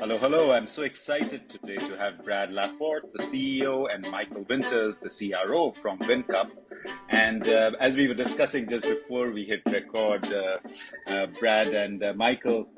Hello, hello. I'm so excited today to have Brad Laporte, the CEO, and Michael Winters, the CRO from WinCup. And as we were discussing just before we hit record, Brad and Michael,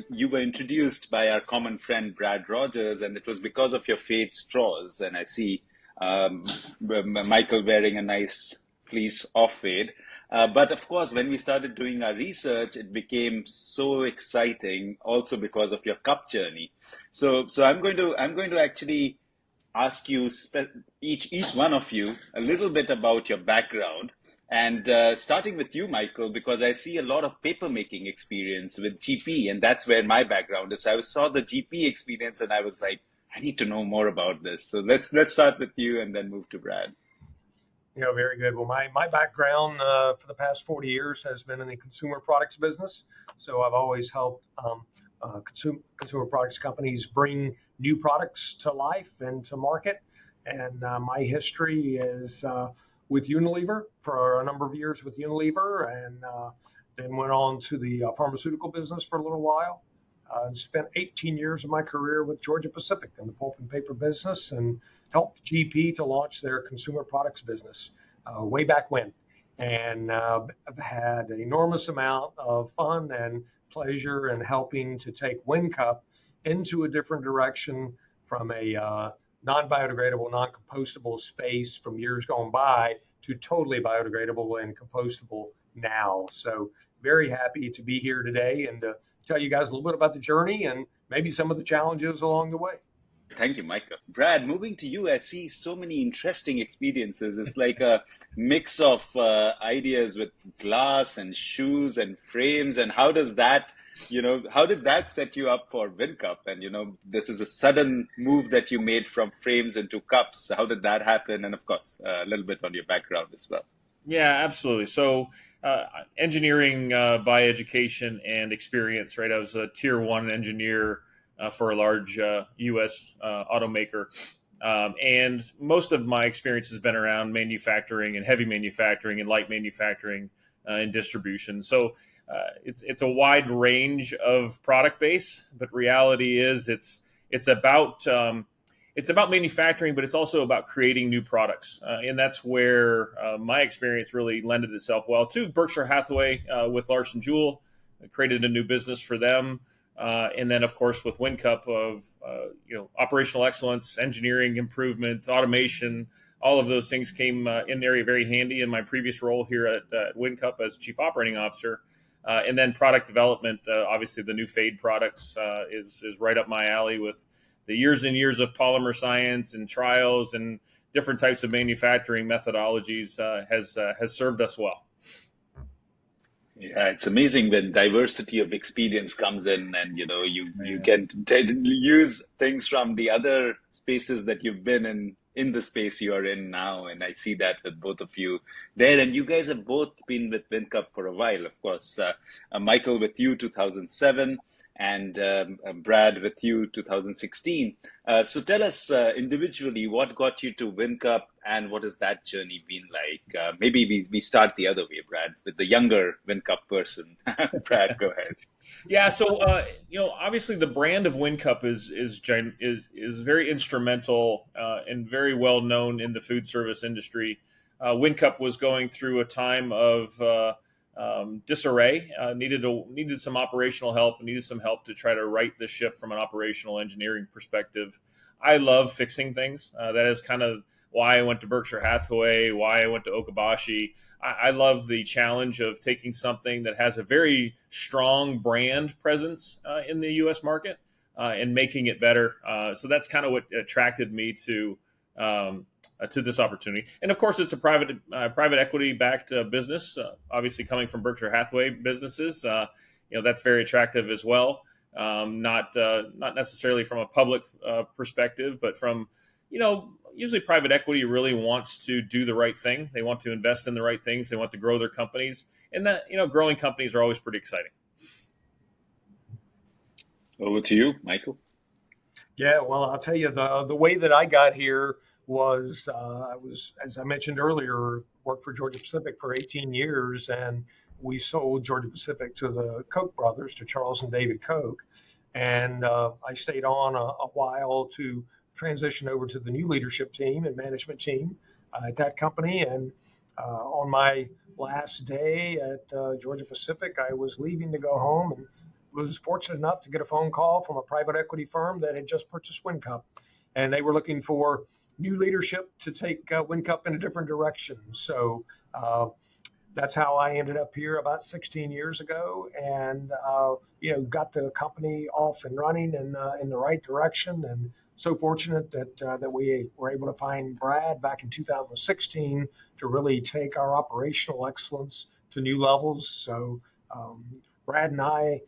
you were introduced by our common friend, Brad Rogers, and it was because of your Phade straws. And I see Michael wearing a nice fleece of Phade. But of course, when we started doing our research, it became so exciting, also because of your cup journey. So I'm going to actually ask you each one of you a little bit about your background, and starting with you, Michael, because I see a lot of paper making experience with GP, and that's where my background is. I saw the GP experience, and I was like, I need to know more about this. So let's start with you, and then move to Brad. Very good. Well, my background for the past 40 years has been in the consumer products business. So I've always helped consumer products companies bring new products to life and to market. And my history is with Unilever for a number of years with Unilever, and then went on to the pharmaceutical business for a little while. And spent 18 years of my career with Georgia Pacific in the pulp and paper business, and helped GP to launch their consumer products business way back when. And I've had an enormous amount of fun and pleasure in helping to take WinCup into a different direction from a non-biodegradable, non-compostable space from years gone by to totally biodegradable and compostable now. So very happy to be here today and to tell you guys a little bit about the journey and maybe some of the challenges along the way. Thank you, Micah. Brad, moving to you, I see so many interesting experiences. It's like a mix of ideas with glass and shoes and frames. And how does that, how did that set you up for WinCup? And, this is a sudden move that you made from frames into cups. How did that happen? And of course, a little bit on your background as well. Yeah, absolutely. So engineering by education and experience, right? I was a tier one engineer for a large U.S. automaker. And most of my experience has been around manufacturing and heavy manufacturing and light manufacturing and distribution. So it's a wide range of product base, but reality is it's about manufacturing, but it's also about creating new products. And that's where my experience really lended itself well to Berkshire Hathaway with Larson Jewell, created a new business for them. And then, of course, with WinCup of operational excellence, engineering improvement, automation, all of those things came in there very handy in my previous role here at WinCup as Chief Operating Officer. And then product development, obviously the new Phade products is right up my alley with the years and years of polymer science and trials and different types of manufacturing methodologies has served us well. Yeah, it's amazing when diversity of experience comes in, and you can use things from the other spaces that you've been in the space you are in now. And I see that with both of you there. And you guys have both been with WinCup for a while, of course. Michael with you 2007, and Brad with you 2016. So tell us individually what got you to WinCup and what has that journey been like? Maybe we start the other way, Brad, with the younger WinCup person. Brad, go ahead. Yeah, so obviously the brand of WinCup is very instrumental and very well known in the food service industry. WinCup was going through a time of disarray, needed some operational help, needed some help to try to right the ship from an operational engineering perspective. I love fixing things. That is kind of why I went to Berkshire Hathaway, why I went to Okabashi. I love the challenge of taking something that has a very strong brand presence in the U.S. market and making it better. So that's kind of what attracted me to this opportunity. And of course, it's a private equity backed business. Obviously, coming from Berkshire Hathaway businesses, that's very attractive as well. Not necessarily from a public perspective, but from usually private equity really wants to do the right thing. They want to invest in the right things. They want to grow their companies, and that growing companies are always pretty exciting. Over to you, Michael. Yeah, well, I'll tell you the way that I got here was I was, as I mentioned earlier, worked for Georgia Pacific for 18 years, and we sold Georgia Pacific to the Koch brothers, to Charles and David Koch. And I stayed on a while to transition over to the new leadership team and management team at that company. And on my last day at Georgia Pacific, I was leaving to go home and was fortunate enough to get a phone call from a private equity firm that had just purchased WinCup. And they were looking for new leadership to take WinCup in a different direction. So that's how I ended up here about 16 years ago, and got the company off and running in the right direction. And so fortunate that we were able to find Brad back in 2016 to really take our operational excellence to new levels. So Brad and I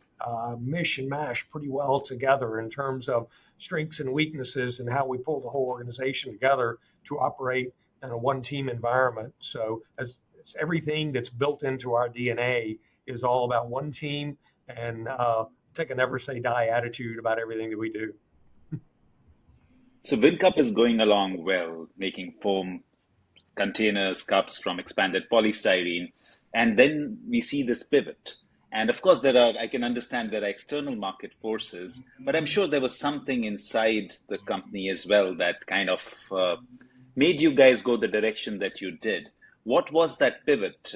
mish and mash pretty well together in terms of strengths and weaknesses and how we pull the whole organization together to operate in a one team environment. So as it's everything that's built into our DNA is all about one team and take a never say die attitude about everything that we do. So WinCup is going along well, making foam containers, cups from expanded polystyrene. And then we see this pivot. And of course, I can understand there are external market forces, but I'm sure there was something inside the company as well that kind of made you guys go the direction that you did. What was that pivot?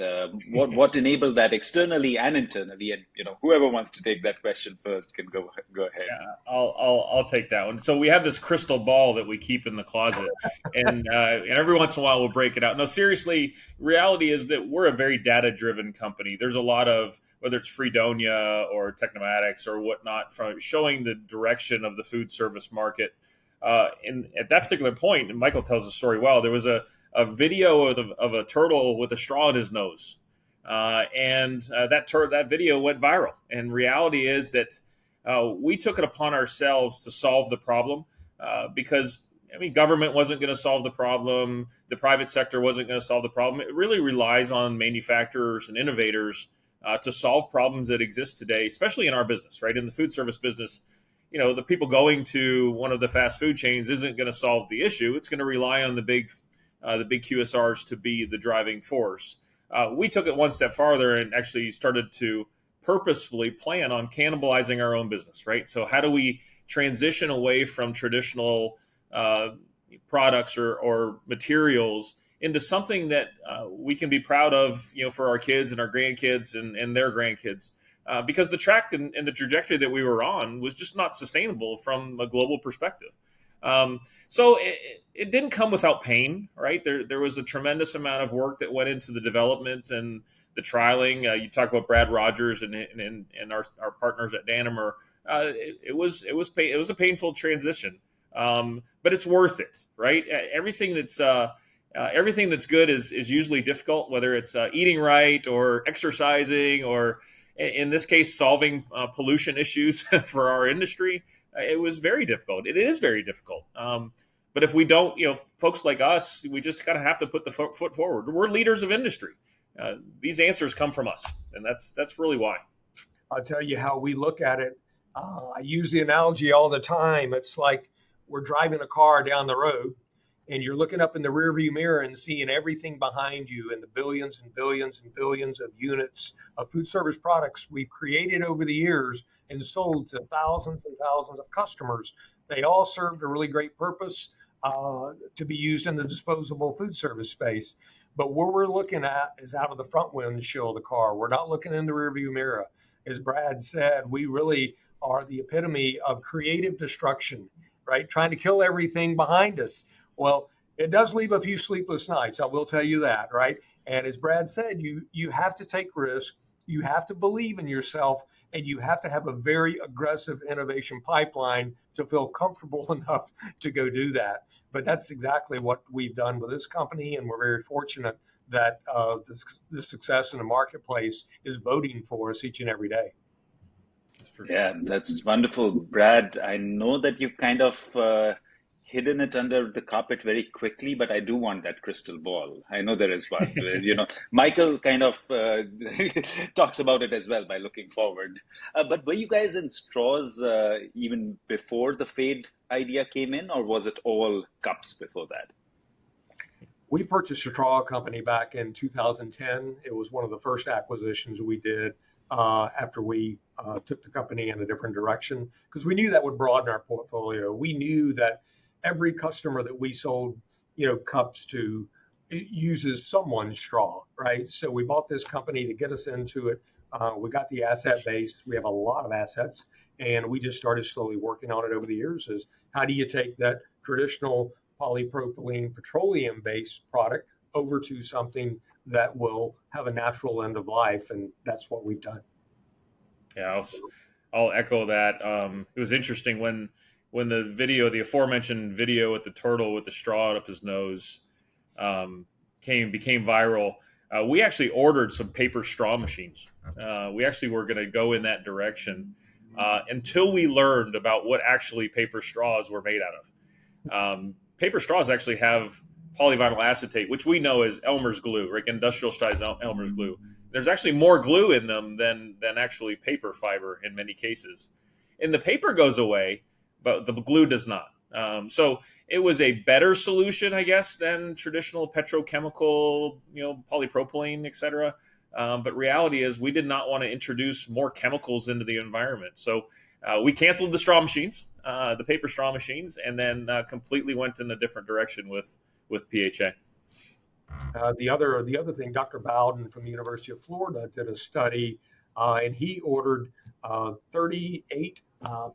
What enabled that externally and internally? And whoever wants to take that question first can go ahead. Yeah, I'll take that one. So we have this crystal ball that we keep in the closet, and every once in a while we'll break it out. No, seriously, reality is that we're a very data driven company. There's a lot of, whether it's Freedonia or Technomatics or whatnot, from showing the direction of the food service market. And at that particular point, and Michael tells the story well, there was a video of a turtle with a straw in his nose. And that video went viral. And reality is that we took it upon ourselves to solve the problem because, government wasn't going to solve the problem. The private sector wasn't going to solve the problem. It really relies on manufacturers and innovators to solve problems that exist today, especially in our business, right? In the food service business, the people going to one of the fast food chains isn't going to solve the issue. It's going to rely on the big QSRs to be the driving force. We took it one step farther and actually started to purposefully plan on cannibalizing our own business, right? So how do we transition away from traditional products or materials into something that we can be proud of, for our kids and our grandkids and their grandkids? Because the track and the trajectory that we were on was just not sustainable from a global perspective. So it didn't come without pain, right? There was a tremendous amount of work that went into the development and the trialing. You talk about Brad Rogers and our partners at Danimer. It was a painful transition, but it's worth it, right? Everything that's good is usually difficult, whether it's eating right or exercising or, in this case, solving pollution issues for our industry. It was very difficult. It is very difficult. But if we don't, folks like us, we just kind of have to put the foot forward. We're leaders of industry. These answers come from us, and that's really why. I'll tell you how we look at it. I use the analogy all the time. It's like we're driving a car down the road, and you're looking up in the rearview mirror and seeing everything behind you and the billions and billions and billions of units of food service products we've created over the years and sold to thousands and thousands of customers. They all served a really great purpose to be used in the disposable food service space. But what we're looking at is out of the front windshield of the car. We're not looking in the rearview mirror. As Brad said, we really are the epitome of creative destruction, right? Trying to kill everything behind us. Well, it does leave a few sleepless nights. I will tell you that, right? And as Brad said, you have to take risks. You have to believe in yourself, and you have to have a very aggressive innovation pipeline to feel comfortable enough to go do that. But that's exactly what we've done with this company, and we're very fortunate that the success in the marketplace is voting for us each and every day. Yeah, that's wonderful. Brad, I know that you've kind of hidden it under the carpet very quickly, but I do want that crystal ball. I know there is one. Michael kind of talks about it as well by looking forward. But were you guys in straws even before the Phade idea came in, or was it all cups before that? We purchased a straw company back in 2010. It was one of the first acquisitions we did. after we took the company in a different direction, because we knew that would broaden our portfolio. We knew that every customer that we sold, cups to, it uses someone's straw, right? So we bought this company to get us into it. We got the asset base. We have a lot of assets, and we just started slowly working on it over the years. Is how do you take that traditional polypropylene petroleum-based product over to something that will have a natural end of life, and that's what we've done. Yeah, I'll echo that. It was interesting when the aforementioned video with the turtle with the straw up his nose, became viral. We actually ordered some paper straw machines. We actually were going to go in that direction until we learned about what actually paper straws were made out of. Paper straws actually have polyvinyl acetate, which we know is Elmer's glue, like industrial size Elmer's glue. There's actually more glue in them than actually paper fiber in many cases. And the paper goes away, but the glue does not. So it was a better solution, I guess, than traditional petrochemical, polypropylene, et cetera. But reality is we did not want to introduce more chemicals into the environment. So we canceled the straw machines, the paper straw machines, and then completely went in a different direction with PHA. The other thing, Dr. Bowden from the University of Florida did a study, and he ordered 38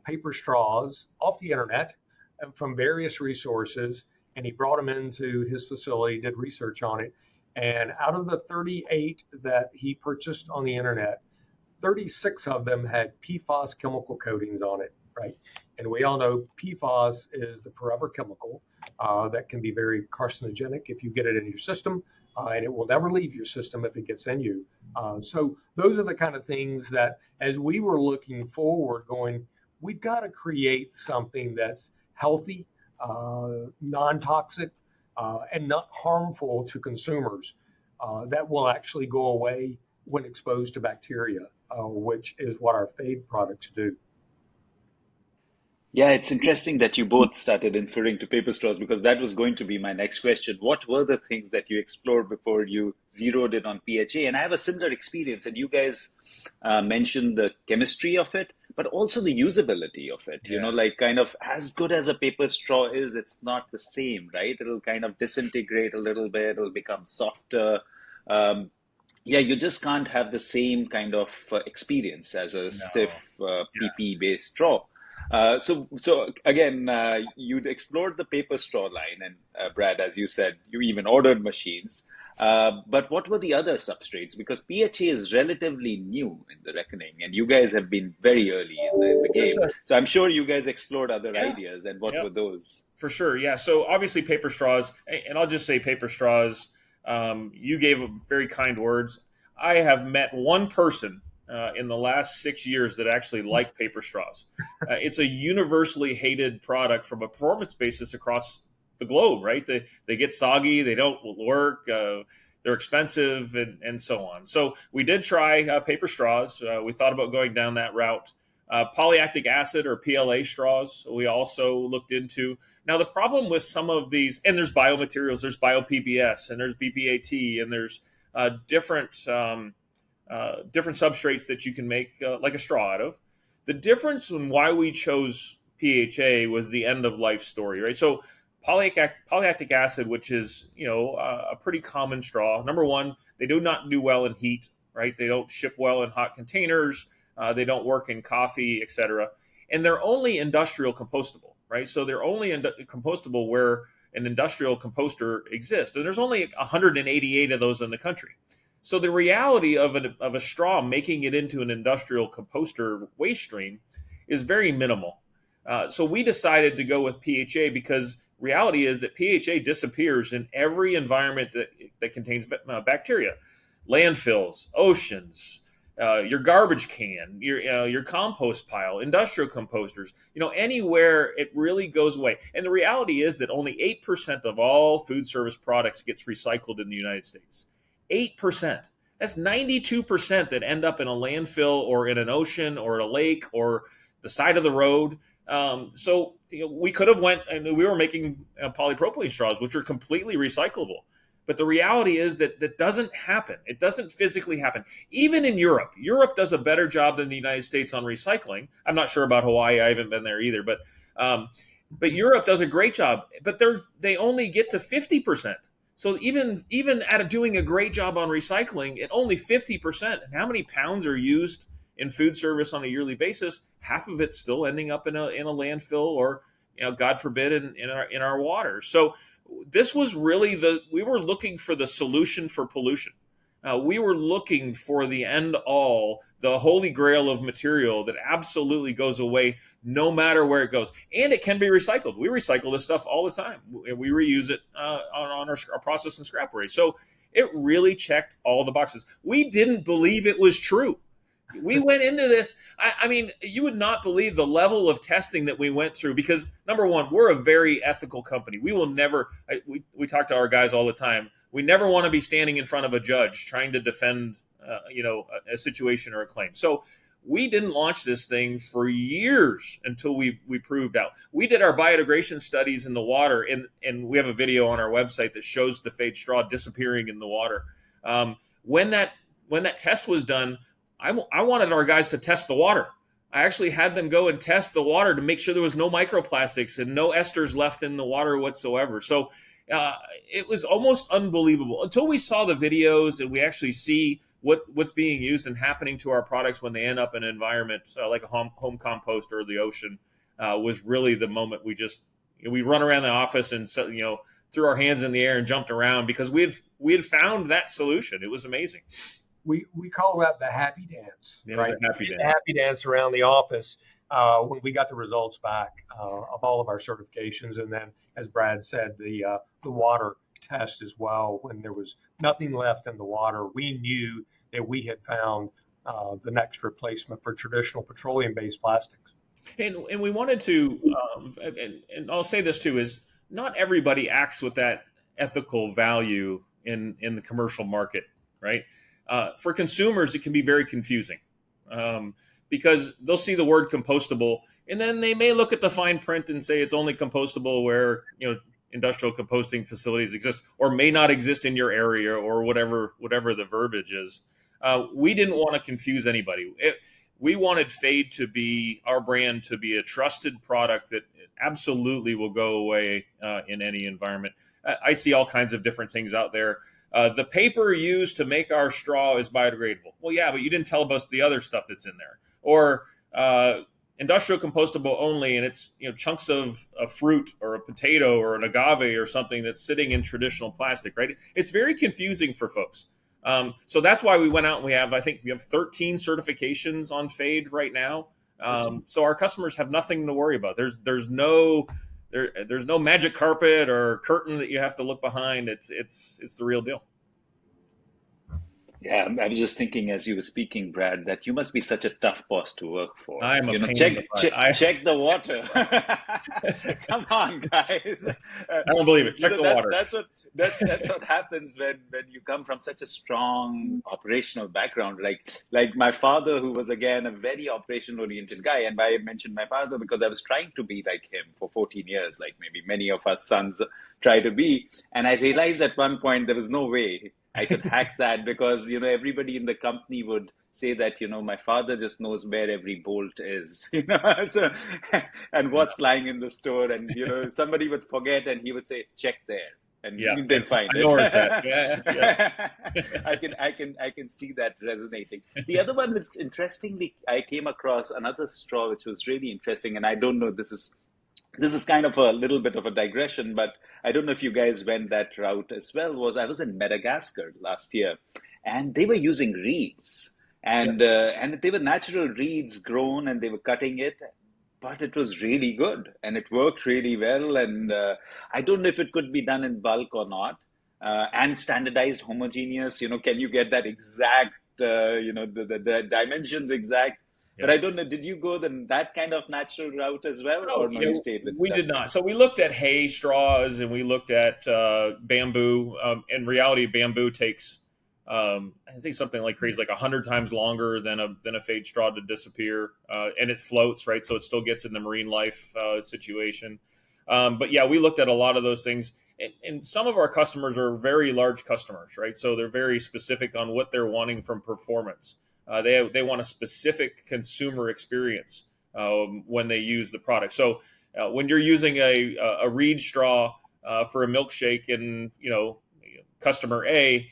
paper straws off the internet from various resources, and he brought them into his facility, did research on it, and out of the 38 that he purchased on the internet, 36 of them had PFAS chemical coatings on it, right? And we all know PFAS is the forever chemical that can be very carcinogenic if you get it in your system, and it will never leave your system if it gets in you. So those are the kind of things that, as we were looking forward, going, we've got to create something that's healthy, non-toxic, and not harmful to consumers, that will actually go away when exposed to bacteria, which is what our Phade products do. Yeah, it's interesting that you both started inferring to paper straws because that was going to be my next question. What were the things that you explored before you zeroed in on PHA? And I have a similar experience, and you guys mentioned the chemistry of it, but also the usability of it. Yeah. Like kind of as good as a paper straw is, it's not the same, right? It'll kind of disintegrate a little bit, it'll become softer. Yeah, you just can't have the same kind of experience as a stiff PP based straw. So again, you'd explored the paper straw line, and Brad, as you said, you even ordered machines. But what were the other substrates? Because PHA is relatively new in the reckoning, and you guys have been very early in the game. So I'm sure you guys explored other ideas, and what were those? For sure, yeah. So obviously paper straws, and I'll just say paper straws. You gave very kind words. I have met one person in the last 6 years that actually like paper straws. It's a universally hated product from a performance basis across the globe, right? They get soggy, they don't work, they're expensive, and so on. So we did try paper straws. We thought about going down that route. Polylactic acid or PLA straws we also looked into. Now the problem with some of these, and there's biomaterials, there's bio-PBS, and there's BPAT, and there's different substrates that you can make like a straw out of. The difference in why we chose PHA was the end of life story, right? So polylactic acid, which is a pretty common straw. Number one, they do not do well in heat, right? They don't ship well in hot containers. They don't work in coffee, etc. And they're only industrial compostable, right? So they're only compostable where an industrial composter exists. And there's only 188 of those in the country. So the reality of a straw making it into an industrial composter waste stream is very minimal. So we decided to go with PHA because reality is that PHA disappears in every environment that contains bacteria. Landfills, oceans, your garbage can, your compost pile, industrial composters, anywhere it really goes away. And the reality is that only 8% of all food service products gets recycled in the United States. 8%. That's 92% that end up in a landfill or in an ocean or a lake or the side of the road. So we could have went, and we were making polypropylene straws, which are completely recyclable. But the reality is that that doesn't happen. It doesn't physically happen. Even in Europe, Europe does a better job than the United States on recycling. I'm not sure about Hawaii. I haven't been there either, but Europe does a great job. But they only get to 50%. So even at doing a great job on recycling, at only 50%, and how many pounds are used in food service on a yearly basis? Half of it's still ending up in a landfill, or God forbid, in our water. So this was really we were looking for the solution for pollution. We were looking for the end all, the holy grail of material that absolutely goes away no matter where it goes. And it can be recycled. We recycle this stuff all the time. We reuse it on our process and scrap rate. So it really checked all the boxes. We didn't believe it was true. We went into this. I mean, you would not believe the level of testing that we went through, because number one, we're a very ethical company. We will never, we talk to our guys all the time. We never want to be standing in front of a judge trying to defend, a situation or a claim. So we didn't launch this thing for years until we proved out. We did our biodegradation studies in the water, and we have a video on our website that shows the Phade straw disappearing in the water. When that test was done, I wanted our guys to test the water. I actually had them go and test the water to make sure there was no microplastics and no esters left in the water whatsoever. So it was almost unbelievable until we saw the videos and we actually see what's being used and happening to our products when they end up in an environment like a home compost or the ocean. Was really the moment we run around the office and threw our hands in the air and jumped around, because we had found that solution. It was amazing. We call that the happy dance. It was a happy dance. The happy dance around the office when we got the results back of all of our certifications, and then, as Brad said, the water test as well. When there was nothing left in the water, we knew that we had found the next replacement for traditional petroleum-based plastics. And we wanted to, and I'll say this too, is not everybody acts with that ethical value in the commercial market, right? For consumers, it can be very confusing because they'll see the word compostable, and then they may look at the fine print and say it's only compostable where industrial composting facilities exist, or may not exist in your area, or whatever the verbiage is. We didn't want to confuse anybody. We wanted Phade to be, our brand, to be a trusted product that absolutely will go away in any environment. I see all kinds of different things out there. The paper used to make our straw is biodegradable. Well, yeah, but you didn't tell us the other stuff that's in there. Or industrial compostable only, and it's chunks of a fruit or a potato or an agave or something that's sitting in traditional plastic, right? It's very confusing for folks. So that's why we went out and we have 13 certifications on Phade right now. So our customers have nothing to worry about. There's no magic carpet or curtain that you have to look behind. It's the real deal. Yeah, I was just thinking as you were speaking, Brad, that you must be such a tough boss to work for. I am a pain check, in the butt. check the water. Come on, guys. I don't believe it. Check the water. That's what happens when you come from such a strong operational background. Like my father, who was again a very operation-oriented guy, and I mentioned my father because I was trying to be like him for 14 years, like maybe many of us sons try to be, and I realized at one point there was no way I could hack that, because everybody in the company would say that my father just knows where every bolt is, so, and what's lying in the store, and somebody would forget and he would say check there, and they'll find it. Yeah. I can see that resonating. The other one, which interestingly I came across another straw which was really interesting, and I don't know, this is kind of a little bit of a digression, but I don't know if you guys went that route as well. I was in Madagascar last year, and they were using reeds, and they were natural reeds grown, and they were cutting it, but it was really good, and it worked really well. And I don't know if it could be done in bulk or not, and standardized, homogeneous. Can you get that exact, the dimensions exact? But I don't know, did you go that kind of natural route as well? Or no, you stayed with we did not. So we looked at hay straws, and we looked at bamboo. In reality, bamboo takes, I think something like crazy, like 100 times longer than a Phade straw to disappear. And it floats, right? So it still gets in the marine life situation. But yeah, we looked at a lot of those things, and some of our customers are very large customers, right? So they're very specific on what they're wanting from performance. They want a specific consumer experience when they use the product. So when you're using a reed straw for a milkshake, and customer A,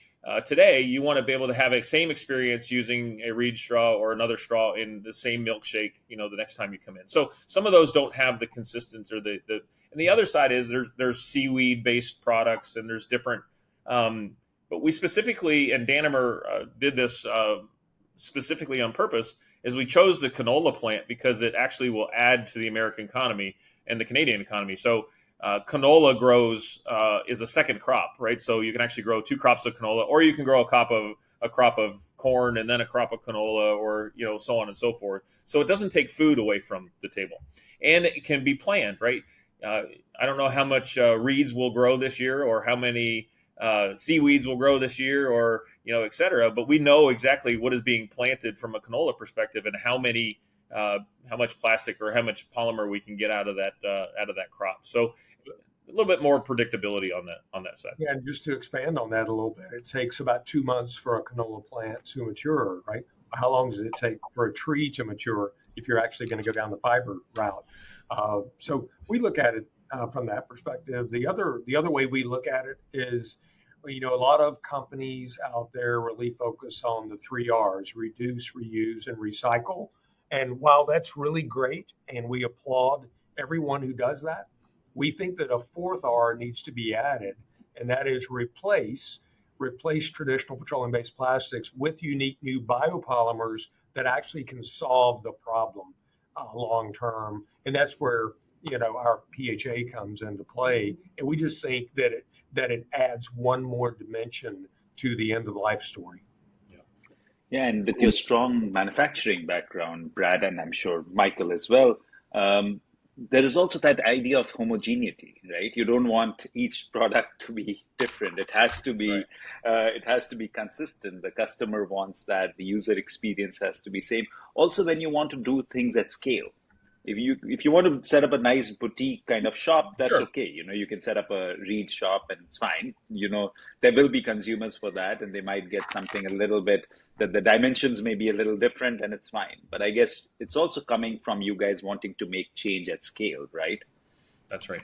today, you want to be able to have a same experience using a reed straw or another straw in the same milkshake, the next time you come in. So some of those don't have the consistency, or and the other side is there's seaweed based products, and there's different, but we specifically, and Danimer did this specifically on purpose, is we chose the canola plant because it actually will add to the American economy and the Canadian economy. So canola grows is a second crop, right? So you can actually grow 2 crops of canola, or you can grow a crop of corn and then a crop of canola, or so on and so forth. So it doesn't take food away from the table, and it can be planned, right? I don't know how much reeds will grow this year, or how many seaweeds will grow this year, or et cetera. But we know exactly what is being planted from a canola perspective, and how much plastic or how much polymer we can get out of that crop. So a little bit more predictability on that side. Yeah, and just to expand on that a little bit, it takes about 2 months for a canola plant to mature, right? How long does it take for a tree to mature if you're actually going to go down the fiber route? So we look at it from that perspective. The other way we look at it is, a lot of companies out there really focus on the 3 R's: reduce, reuse, and recycle. And while that's really great, and we applaud everyone who does that, we think that a 4th R needs to be added, and that is replace traditional petroleum-based plastics with unique new biopolymers that actually can solve the problem long term. And that's where our PHA comes into play. And we just think that it adds one more dimension to the end of life story. Yeah, and with your strong manufacturing background, Brad, and I'm sure Michael as well, there is also that idea of homogeneity, right? You don't want each product to be different. It has to be, it has to be consistent. The customer wants that. The user experience has to be same. Also, when you want to do things at scale, if you want to set up a nice boutique kind of shop, that's Sure. okay. You can set up a reed shop and it's fine. There will be consumers for that, and they might get something a little bit that the dimensions may be a little different, and it's fine. But I guess it's also coming from you guys wanting to make change at scale, right? That's right.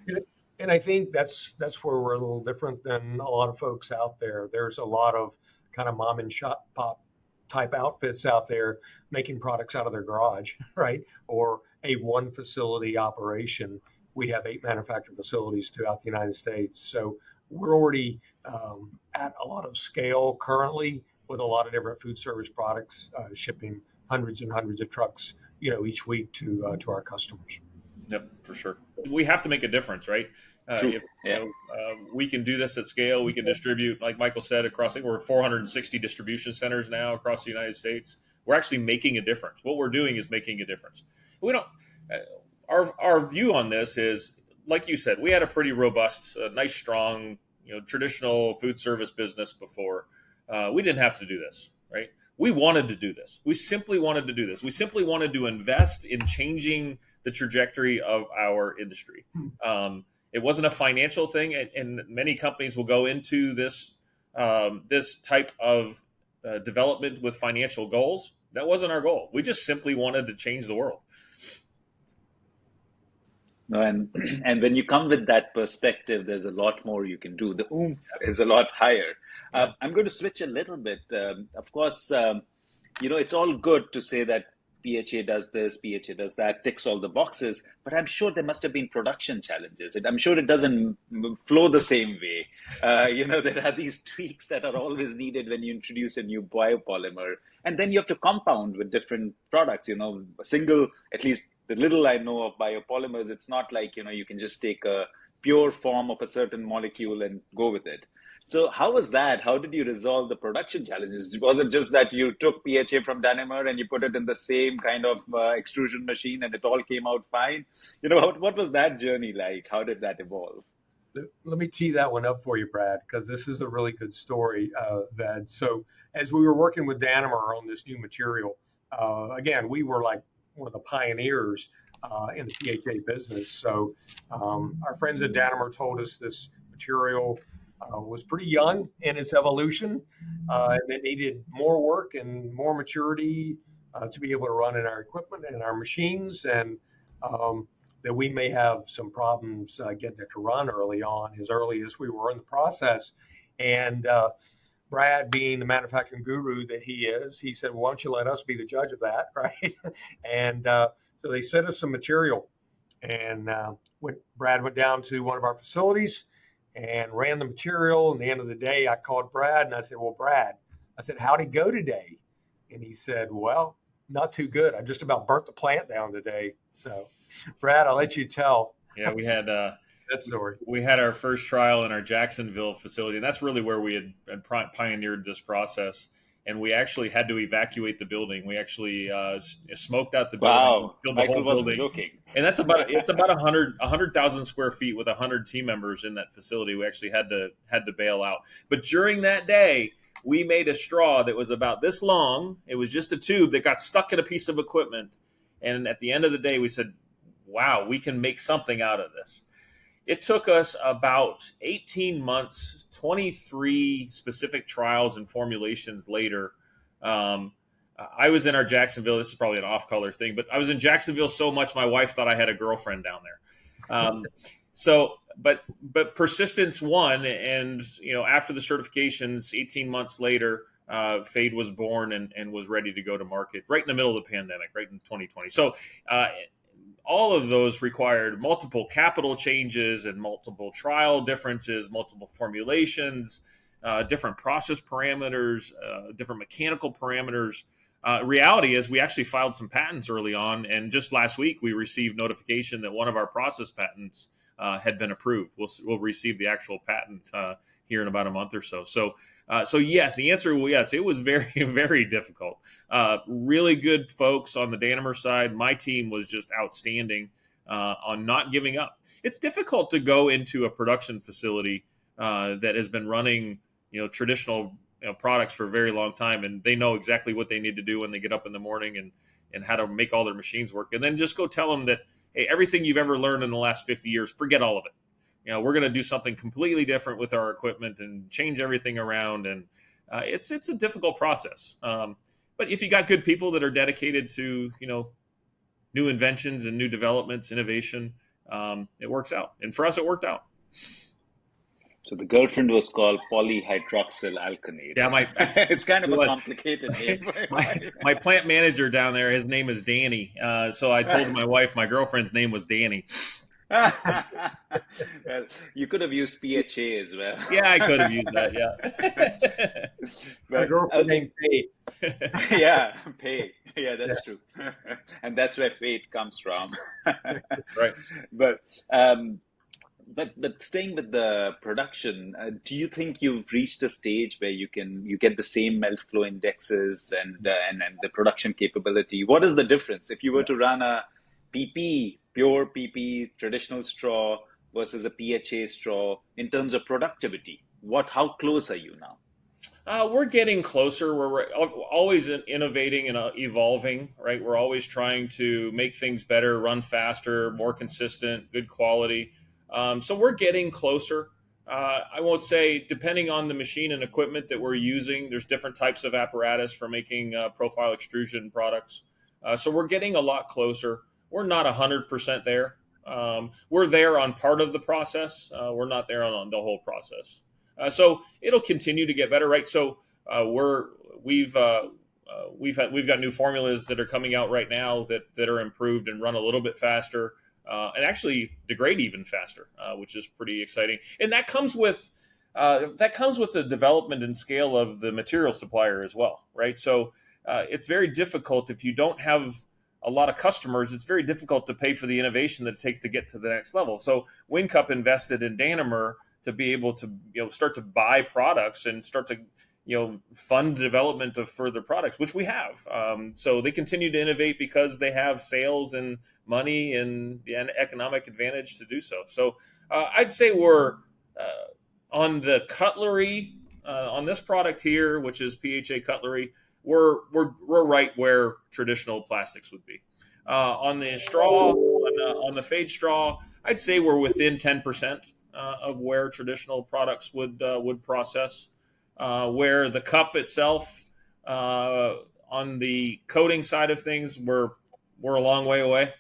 And I think that's where we're a little different than a lot of folks out there. There's a lot of kind of mom and shop pop type outfits out there making products out of their garage, right? Or a 1 facility operation. We have 8 manufacturing facilities throughout the United States. So we're already at a lot of scale currently, with a lot of different food service products, shipping hundreds and hundreds of trucks, each week to our customers. Yep, for sure. We have to make a difference, right? True. If Yeah. we can do this at scale, we can distribute, like Michael said, we're at 460 distribution centers now across the United States. We're actually making a difference. What we're doing is making a difference. We don't. Our view on this is, like you said, we had a pretty robust, nice, strong, traditional food service business before. We didn't have to do this, right? We wanted to do this. We simply wanted to do this. We simply wanted to invest in changing the trajectory of our industry. It wasn't a financial thing, and many companies will go into this type of development with financial goals. That wasn't our goal. We just simply wanted to change the world. No, and when you come with that perspective, there's a lot more you can do. The oomph is a lot higher. I'm going to switch a little bit. Of course, it's all good to say that PHA does this, PHA does that, ticks all the boxes, but I'm sure there must have been production challenges. And I'm sure it doesn't flow the same way. There are these tweaks that are always needed when you introduce a new biopolymer. And then you have to compound with different products, a single, at least the little I know of biopolymers, it's not like, you can just take a pure form of a certain molecule and go with it. So how was that? How did you resolve the production challenges? Was it just that you took PHA from Danimer and you put it in the same kind of extrusion machine and it all came out fine? What was that journey like? How did that evolve? Let me tee that one up for you, Brad, because this is a really good story, Ved. So as we were working with Danimer on this new material, again, we were like one of the pioneers in the PHA business. So our friends at Danimer told us this material was pretty young in its evolution, and it needed more work and more maturity to be able to run in our equipment and our machines, and that we may have some problems getting it to run early on, as early as we were in the process. And Brad, being the manufacturing guru that he is, he said, well, "Why don't you let us be the judge of that?" Right? And so they sent us some material, and Brad went down to one of our facilities and ran the material. And at the end of the day, I called Brad and I said, "Well, Brad," I said, "how'd it go today?" And he said, "Well, not too good. I just about burnt the plant down today." So, Brad, I'll let you tell. Yeah, we had that story. We had our first trial in our Jacksonville facility, and that's really where we had pioneered this process. And we actually had to evacuate the building. We actually smoked out the building, Wow, filled the Michael whole wasn't building. joking. And that's about 100,000 square feet with 100 team members in that facility. We actually had to bail out. But during that day, we made a straw that was about this long. It was just a tube that got stuck in a piece of equipment. And at the end of the day, we said, "Wow, we can make something out of this." It took us about 18 months, 23 specific trials and formulations later. I was in our Jacksonville. This is probably an off-color thing, but I was in Jacksonville so much my wife thought I had a girlfriend down there. But persistence won, and after the certifications, 18 months later, Phade was born and was ready to go to market right in the middle of the pandemic, right in 2020. So all of those required multiple capital changes and multiple trial differences, multiple formulations, different process parameters, different mechanical parameters. Reality is we actually filed some patents early on, and just last week we received notification that one of our process patents had been approved. We'll receive the actual patent here in about a month or so. So yes, the answer was yes. It was very, very difficult. Really good folks on the Danimer side. My team was just outstanding on not giving up. It's difficult to go into a production facility that has been running, traditional products for a very long time, and they know exactly what they need to do when they get up in the morning and how to make all their machines work. And then just go tell them that, hey, everything you've ever learned in the last 50 years, forget all of it. We're going to do something completely different with our equipment and change everything around. And it's a difficult process. But if you got good people that are dedicated to, new inventions and new developments, innovation, it works out. And for us, it worked out. So the girlfriend was called polyhydroxyl alkanate. Yeah, it's kind of a complicated name. my plant manager down there, his name is Danny. So I told my wife my girlfriend's name was Danny. Well, you could have used PHA as well. Yeah, I could have used that. Yeah. My girlfriend named Phade. Yeah, Phade. Yeah, that's true. And that's where Phade comes from. That's right. But staying with the production, do you think you've reached a stage where you get the same melt flow indexes and the production capability? What is the difference if you were to run a PP, pure PP, traditional straw versus a PHA straw in terms of productivity? How close are you now? We're getting closer. We're always innovating and evolving, right? We're always trying to make things better, run faster, more consistent, good quality. So we're getting closer. I won't say, depending on the machine and equipment that we're using, there's different types of apparatus for making profile extrusion products. So we're getting a lot closer. We're not 100% there. We're there on part of the process. We're not there on the whole process. So it'll continue to get better, right? So we've got new formulas that are coming out right now that are improved and run a little bit faster. And actually degrade even faster, which is pretty exciting. And that comes with the development and scale of the material supplier as well, right? So it's very difficult if you don't have a lot of customers. It's very difficult to pay for the innovation that it takes to get to the next level. So WinCup invested in Danimer to be able to start to buy products and start to fund development of further products, which we have. So they continue to innovate because they have sales and money and economic advantage to do so. So I'd say we're on the cutlery, on this product here, which is PHA cutlery, we're right where traditional plastics would be. On the straw, on the Phade straw, I'd say we're within 10% of where traditional products would process. Where the cup itself, on the coating side of things, we're a long way away.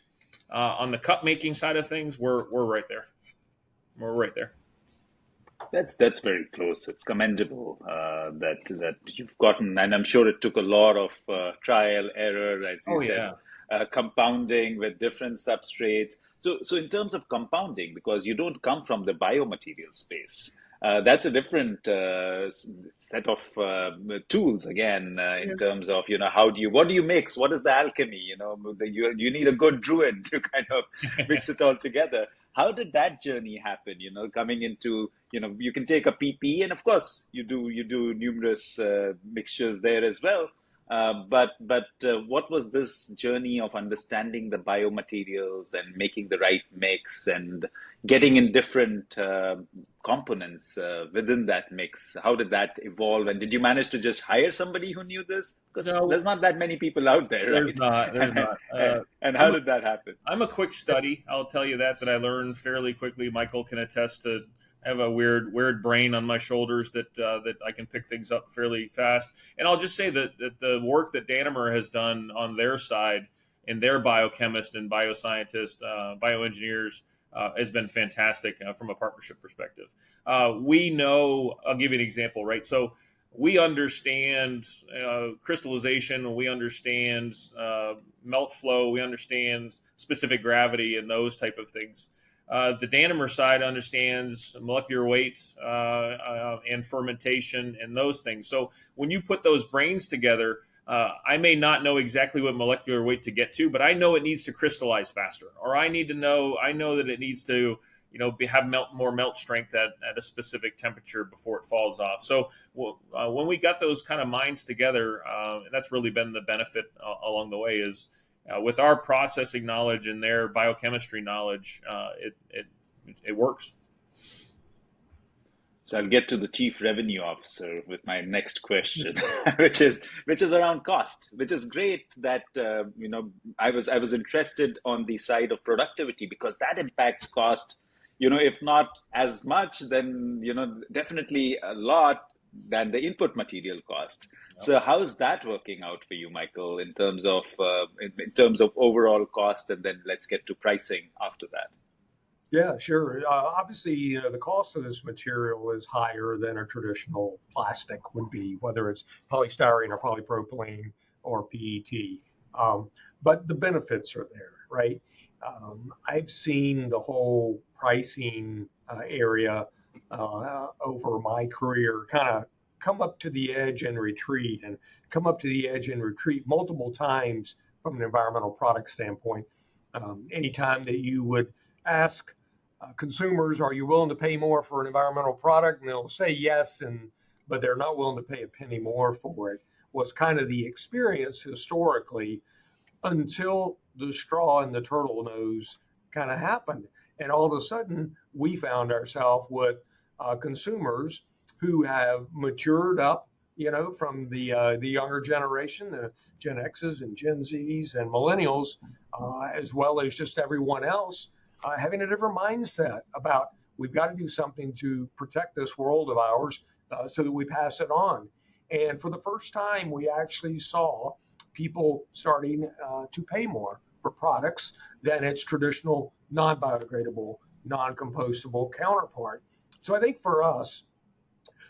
On the cup making side of things, we're right there. We're right there. That's very close. It's commendable that you've gotten, and I'm sure it took a lot of trial error, as you Oh said, yeah. compounding with different substrates. So in terms of compounding, because you don't come from the biomaterial space, that's a different set of tools again in terms of what do you mix? What is the alchemy? You need a good druid to kind of mix it all together. How did that journey happen? Coming into you can take a PP, and of course you do numerous mixtures there as well. But what was this journey of understanding the biomaterials and making the right mix and getting in different components within that mix? How did that evolve? And did you manage to just hire somebody who knew this? Because No, there's not that many people out there, there's right? not. There's And, not. and how I'm did that happen? I'm a quick study. I'll tell you that I learned fairly quickly. Michael can attest to. I have a weird brain on my shoulders that I can pick things up fairly fast. And I'll just say that the work that Danimer has done on their side and their biochemists and bioscientists, bioengineers, has been fantastic from a partnership perspective. We know. I'll give you an example, right? So we understand crystallization, we understand melt flow, we understand specific gravity and those type of things. The Danimer side understands molecular weight and fermentation and those things. So when you put those brains together, I may not know exactly what molecular weight to get to, but I know it needs to crystallize faster, or I know that it needs to have more melt strength at a specific temperature before it falls off. So when we got those kind of minds together, and that's really been the benefit along the way is with our processing knowledge and their biochemistry knowledge, it works. So I'll get to the chief revenue officer with my next question, which is around cost, which is great that I was interested on the side of productivity because that impacts cost. If not as much, then definitely a lot than the input material cost. So how is that working out for you, Michael, in terms of overall cost, and then let's get to pricing after that. Yeah, sure. Obviously, the cost of this material is higher than a traditional plastic would be, whether it's polystyrene or polypropylene or PET. Um, but the benefits are there, right? I've seen the whole pricing area over my career kind of come up to the edge and retreat, and come up to the edge and retreat multiple times from an environmental product standpoint. Anytime that you would ask consumers, are you willing to pay more for an environmental product? And they'll say yes, but they're not willing to pay a penny more for it, was kind of the experience historically until the straw and the turtle nose kind of happened. And all of a sudden, we found ourselves with consumers who have matured up, from the younger generation, the Gen X's and Gen Z's and millennials, as well as just everyone else, having a different mindset about we've got to do something to protect this world of ours so that we pass it on. And for the first time, we actually saw people starting to pay more for products than its traditional non-biodegradable, non-compostable counterpart. So I think for us,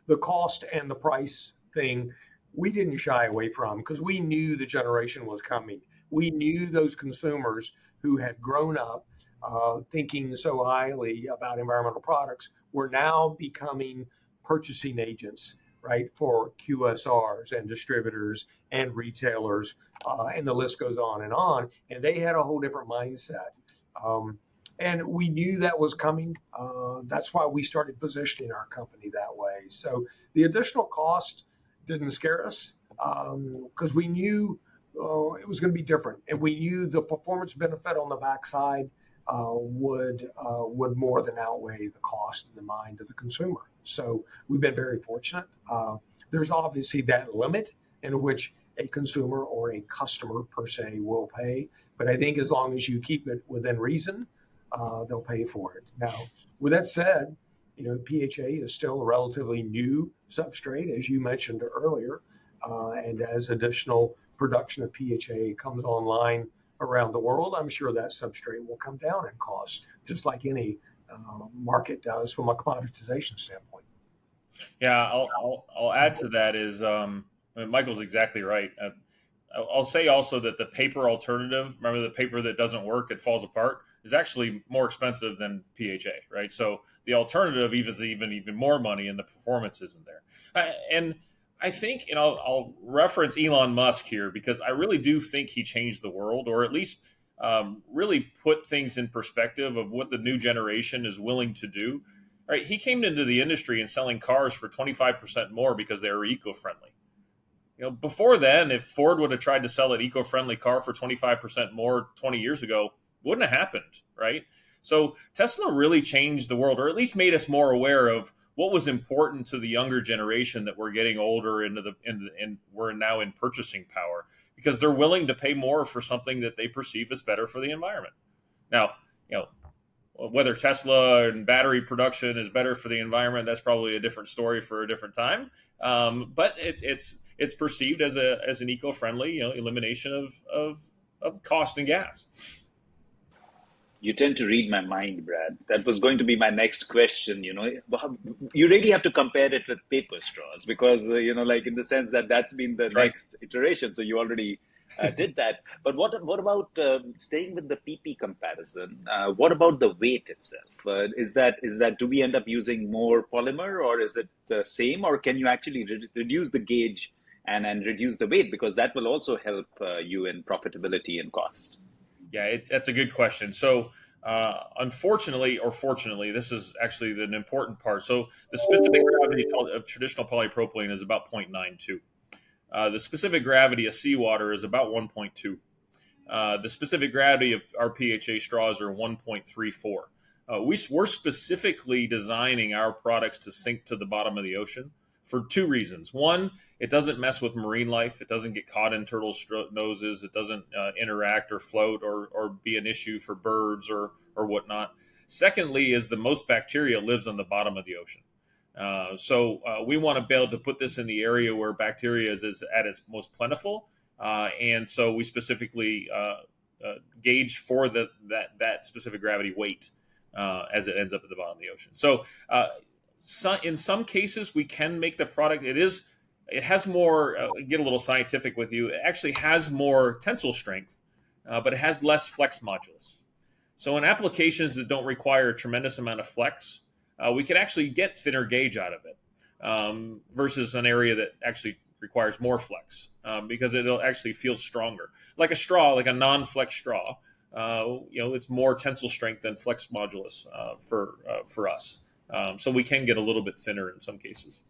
the cost and the price thing, we didn't shy away from because we knew the generation was coming. We knew those consumers who had grown up thinking so highly about environmental products were now becoming purchasing agents, right, for QSRs and distributors and retailers, and the list goes on and on. And they had a whole different mindset. And we knew that was coming. That's why we started positioning our company that way. So the additional cost didn't scare us because we knew it was going to be different. And we knew the performance benefit on the backside would more than outweigh the cost in the mind of the consumer. So we've been very fortunate. There's obviously that limit in which a consumer or a customer per se will pay, But I think as long as you keep it within reason, they'll pay for it. Now, with that said, PHA is still a relatively new substrate, as you mentioned earlier. And as additional production of PHA comes online around the world, I'm sure that substrate will come down in cost, just like any market does from a commoditization standpoint. Yeah, I'll add to that is Michael's exactly right. I'll say also that the paper alternative, remember the paper that doesn't work, it falls apart, is actually more expensive than PHA, right? So the alternative is even more money, and the performance isn't there. And I think, and I'll reference Elon Musk here because I really do think he changed the world, or at least really put things in perspective of what the new generation is willing to do. Right? He came into the industry and selling cars for 25% more because they were eco-friendly. Before then, if Ford would have tried to sell an eco-friendly car for 25% more 20 years ago, wouldn't have happened, right? So Tesla really changed the world, or at least made us more aware of what was important to the younger generation that we're getting older and we're now in purchasing power, because they're willing to pay more for something that they perceive as better for the environment. Now, whether Tesla and battery production is better for the environment, that's probably a different story for a different time. But it's perceived as an eco-friendly, elimination of cost and gas. You tend to read my mind, Brad. That was going to be my next question. You really have to compare it with paper straws because, like in the sense that that's been the next iteration. So you already did that. But what about staying with the PP comparison? What about the weight itself? Is that do we end up using more polymer, or is it the same, or can you actually reduce the gauge and reduce the weight, because that will also help you in profitability and cost? Yeah, that's a good question. So, unfortunately or fortunately, this is actually an important part. So, the specific gravity of traditional polypropylene is about 0.92. The specific gravity of seawater is about 1.2. The specific gravity of our PHA straws are 1.34. We're specifically designing our products to sink to the bottom of the ocean for two reasons. One, it doesn't mess with marine life. It doesn't get caught in turtle noses. It doesn't interact or float or be an issue for birds or whatnot. Secondly, is the most bacteria lives on the bottom of the ocean. So we want to be able to put this in the area where bacteria is at its most plentiful. And so we specifically gauge for that specific gravity weight as it ends up at the bottom of the ocean. So in some cases, we can make the product. It has more, get a little scientific with you, it actually has more tensile strength, but it has less flex modulus. So in applications that don't require a tremendous amount of flex, we can actually get thinner gauge out of it versus an area that actually requires more flex because it'll actually feel stronger. Like a straw, like a non-flex straw, it's more tensile strength than flex modulus for us. So we can get a little bit thinner in some cases.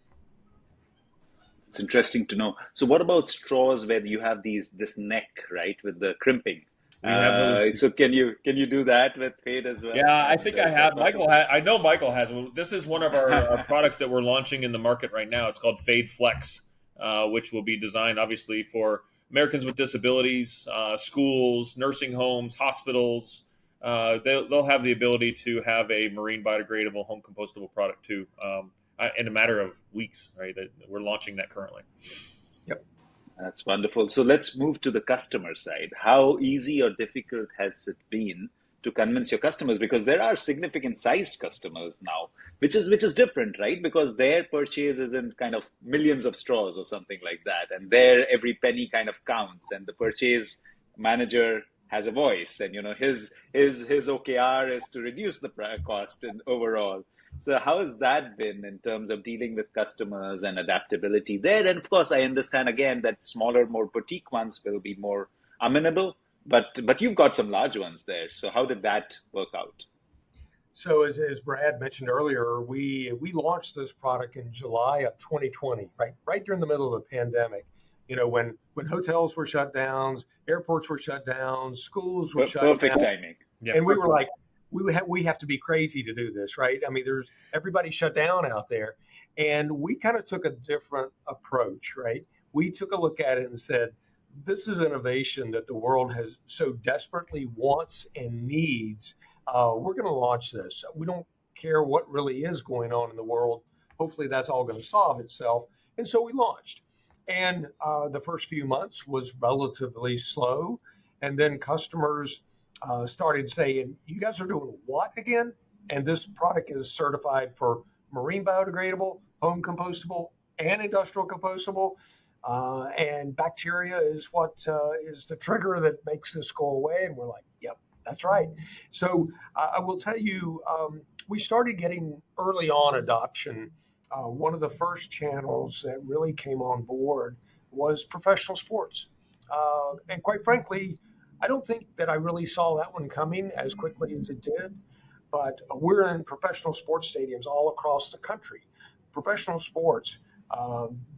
It's interesting to know. So what about straws where you have this neck, right, with the crimping? So can you do that with Phade as well? Yeah, I think I have. I know Michael has. This is one of our products that we're launching in the market right now. It's called Phade Flex, which will be designed obviously for Americans with disabilities, schools, nursing homes, hospitals. They'll have the ability to have a marine biodegradable, home compostable product too, in a matter of weeks. Right, we're launching that currently. Yep, that's wonderful. So let's move to the customer side. How easy or difficult has it been to convince your customers? Because there are significant sized customers now, which is different, right? Because their purchase isn't kind of millions of straws or something like that, and there every penny kind of counts, and the purchase manager has a voice, and his OKR is to reduce the cost and overall. So how has that been in terms of dealing with customers and adaptability there? And of course, I understand again that smaller, more boutique ones will be more amenable, but you've got some large ones there. So how did that work out? So as Brad mentioned earlier, we launched this product in July of 2020, right during the middle of the pandemic. When hotels were shut down, airports were shut down, schools were shut down. Perfect timing. Yep. And we were like, we have to be crazy to do this, right? I mean, everybody shut down out there. And we kind of took a different approach, right? We took a look at it and said, this is innovation that the world has so desperately wants and needs. We're going to launch this. We don't care what really is going on in the world. Hopefully, that's all going to solve itself. And so we launched. And the first few months was relatively slow. And then customers started saying, "You guys are doing what again?" And this product is certified for marine biodegradable, home compostable, and industrial compostable. And bacteria is what is the trigger that makes this go away. And we're like, yep, that's right. So I will tell you, we started getting early on adoption. One of the first channels that really came on board was professional sports. And quite frankly, I don't think that I really saw that one coming as quickly as it did. But we're in professional sports stadiums all across the country. Professional sports,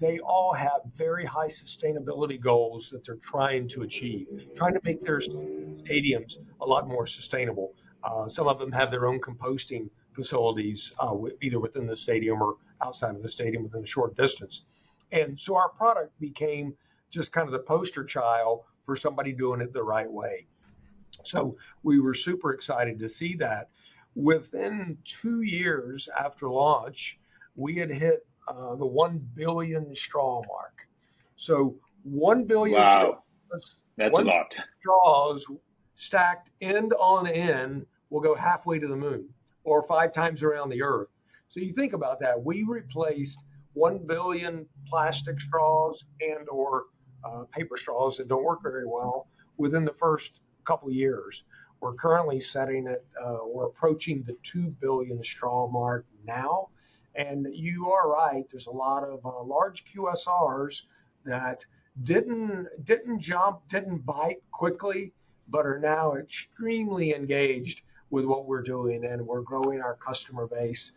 they all have very high sustainability goals that they're trying to achieve, trying to make their stadiums a lot more sustainable. Some of them have their own composting facilities, either within the stadium or outside of the stadium within a short distance. And so our product became just kind of the poster child for somebody doing it the right way. So we were super excited to see that. Within 2 years after launch, we had hit the 1 billion straw mark. So 1 billion Wow, straws, that's a 1 lot. straws stacked end on end will go halfway to the moon or 5 times around the earth. So you think about that. We replaced 1 billion plastic straws and or paper straws that don't work very well within the first couple of years. We're currently setting it, we're approaching the 2 billion straw mark now. And you are right, there's a lot of large QSRs that didn't jump, didn't bite quickly, but are now extremely engaged with what we're doing, and we're growing our customer base.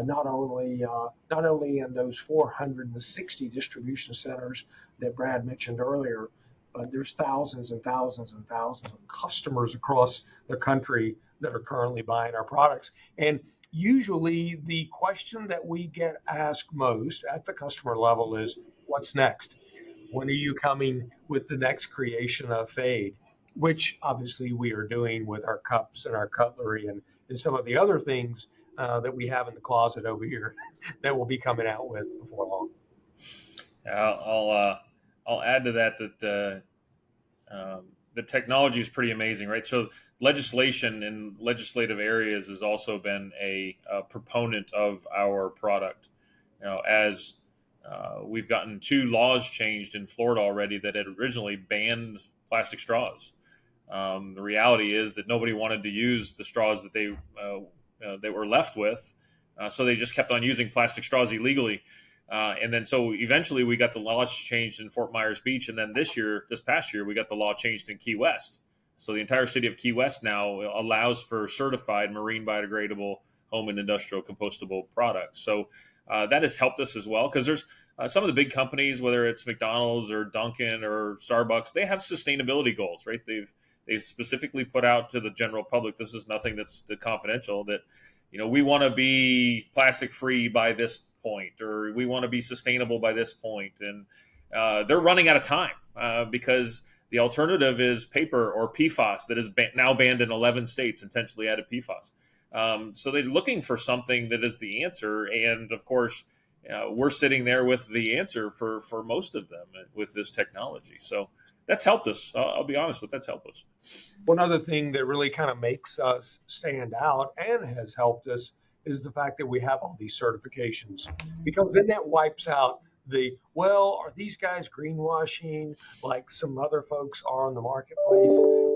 Not only in those 460 distribution centers that Brad mentioned earlier, but there's thousands and thousands and thousands of customers across the country that are currently buying our products. And usually the question that we get asked most at the customer level is, what's next? When are you coming with the next creation of Phade? Which obviously we are doing with our cups and our cutlery and some of the other things that we have in the closet over here that we'll be coming out with before long. I'll add to that the technology is pretty amazing, right? So legislation in legislative areas has also been a proponent of our product. As we've gotten 2 laws changed in Florida already that had originally banned plastic straws. The reality is that nobody wanted to use the straws that they were left with, so they just kept on using plastic straws illegally. And then so eventually we got the laws changed in Fort Myers Beach. And then this past year, we got the law changed in Key West. So the entire city of Key West now allows for certified marine biodegradable home and industrial compostable products. So that has helped us as well, because there's some of the big companies, whether it's McDonald's or Dunkin' or Starbucks, they have sustainability goals, right? They've specifically put out to the general public, this is nothing that's confidential, that we want to be plastic free by this point, or we want to be sustainable by this point. And they're running out of time because the alternative is paper or PFAS that is now banned in 11 states, intentionally added PFAS. So they're looking for something that is the answer. And of course, we're sitting there with the answer for most of them with this technology. So that's helped us. I'll be honest with that's helped us. One other thing that really kind of makes us stand out and has helped us is the fact that we have all these certifications, because then that wipes out are these guys greenwashing like some other folks are in the marketplace?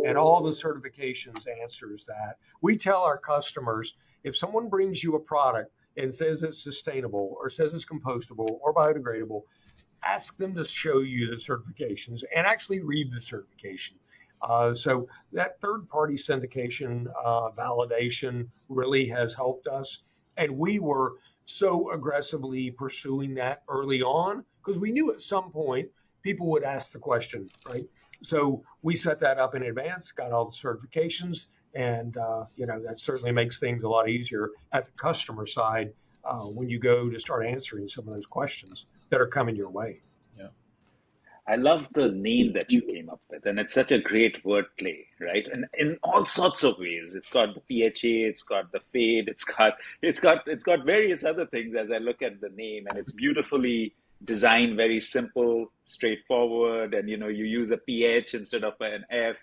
And all the certifications answers that. We tell our customers, if someone brings you a product and says it's sustainable or says it's compostable or biodegradable, ask them to show you the certifications and actually read the certification. So that third-party syndication validation really has helped us. And we were so aggressively pursuing that early on because we knew at some point people would ask the question, right? So we set that up in advance, got all the certifications, and that certainly makes things a lot easier at the customer side when you go to start answering some of those questions that are coming your way. Yeah. I love the name that you came up with, and it's such a great wordplay, right? And in all sorts of ways, it's got the PHA, it's got the Phade, it's got various other things. As I look at the name, and it's beautifully designed, very simple, straightforward, and you use a PH instead of an F.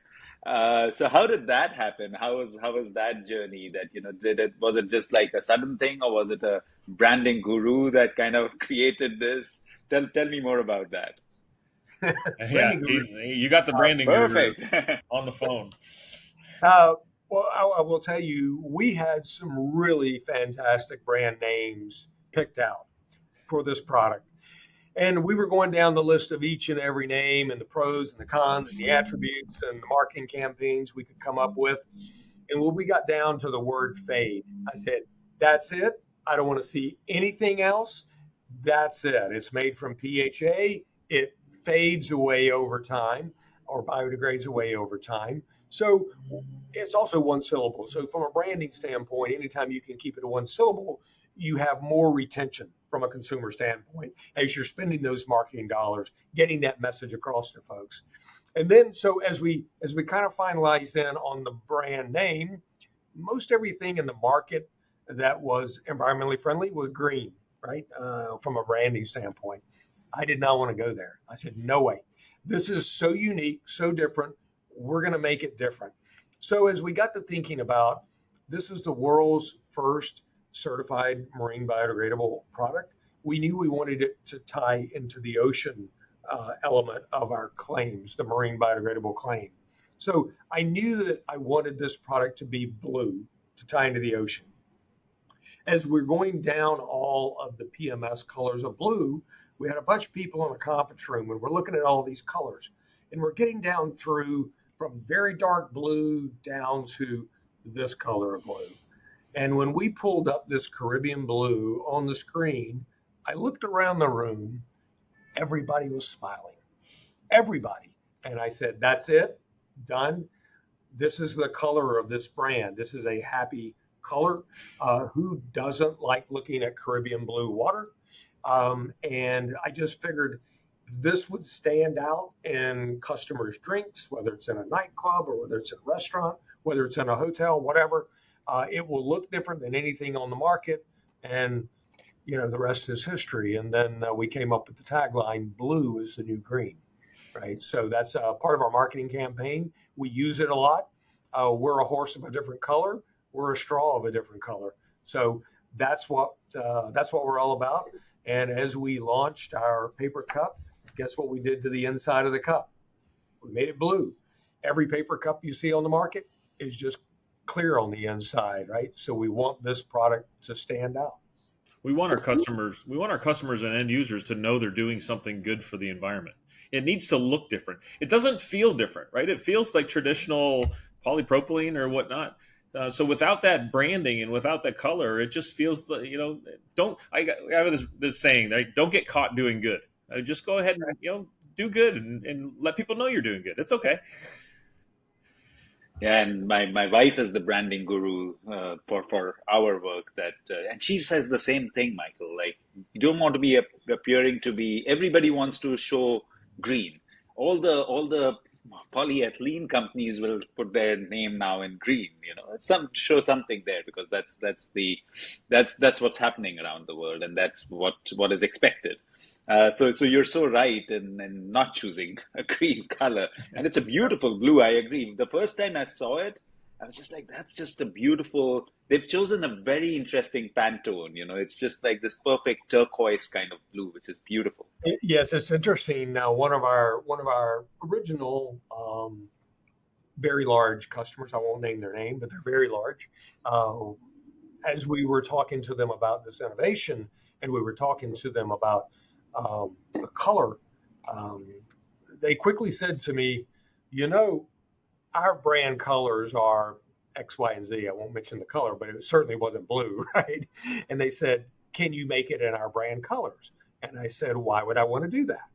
So how did that happen? How was that journey? That did it was it just like a sudden thing, or was it a branding guru that kind of created this? Tell me more about that. Yeah, Branding guru. you got the branding guru Perfect. on the phone. Uh, well, I will tell you, we had some really fantastic brand names picked out for this product. And we were going down the list of each and every name and the pros and the cons and the attributes and the marketing campaigns we could come up with. And when we got down to the word fade, I said, that's it. I don't want to see anything else. That's it. It's made from PHA. It fades away over time or biodegrades away over time. So it's also one syllable. So from a branding standpoint, anytime you can keep it to one syllable, you have more retention from a consumer standpoint as you're spending those marketing dollars, getting that message across to folks. And then so as we kind of finalize then on the brand name, most everything in the market that was environmentally friendly was green, right? From a branding standpoint. I did not want to go there. I said, no way. This is so unique, so different. We're going to make it different. So as we got to thinking about this is the world's first certified marine biodegradable product, we knew we wanted it to tie into the ocean element of our claims, the marine biodegradable claim. So I knew that I wanted this product to be blue to tie into the ocean. As we're going down all of the PMS colors of blue, we had a bunch of people in a conference room and we're looking at all these colors and we're getting down through from very dark blue down to this color of blue. And when we pulled up this Caribbean blue on the screen, I looked around the room, everybody was smiling, everybody. And I said, that's it, done. This is the color of this brand. This is a happy color. Who doesn't like looking at Caribbean blue water? And I just figured this would stand out in customers' drinks, whether it's in a nightclub or whether it's in a restaurant, whether it's in a hotel, whatever. It will look different than anything on the market. And, the rest is history. And then we came up with the tagline, blue is the new green, right? So that's part of our marketing campaign. We use it a lot. We're a horse of a different color. We're a straw of a different color. So that's what we're all about. And as we launched our paper cup, guess what we did to the inside of the cup? We made it blue. Every paper cup you see on the market is just clear on the inside, right? So we want this product to stand out. We want our customers and end users to know they're doing something good for the environment. It needs to look different. It doesn't feel different, right? It feels like traditional polypropylene or whatnot. So without that branding and without that color, it just feels like, I have this saying, right? Don't get caught doing good. Just go ahead and, do good and let people know you're doing good. It's okay. Yeah, and my wife is the branding guru for our work. And she says the same thing, Michael. Like you don't want to be appearing to be. Everybody wants to show green. All the polyethylene companies will put their name now in green. Show something there because that's what's happening around the world, and that's what is expected. So you're so right in not choosing a green color, and it's a beautiful blue. I agree. The first time I saw it, I was just like, "That's just a beautiful." They've chosen a very interesting Pantone. It's just like this perfect turquoise kind of blue, which is beautiful. Yes, it's interesting. Now, one of our original very large customers, I won't name their name, but they're very large. As we were talking to them about this innovation, and we were talking to them about the color, they quickly said to me, our brand colors are X, Y, and Z. I won't mention the color, but it certainly wasn't blue, right? And they said, can you make it in our brand colors? And I said, why would I want to do that?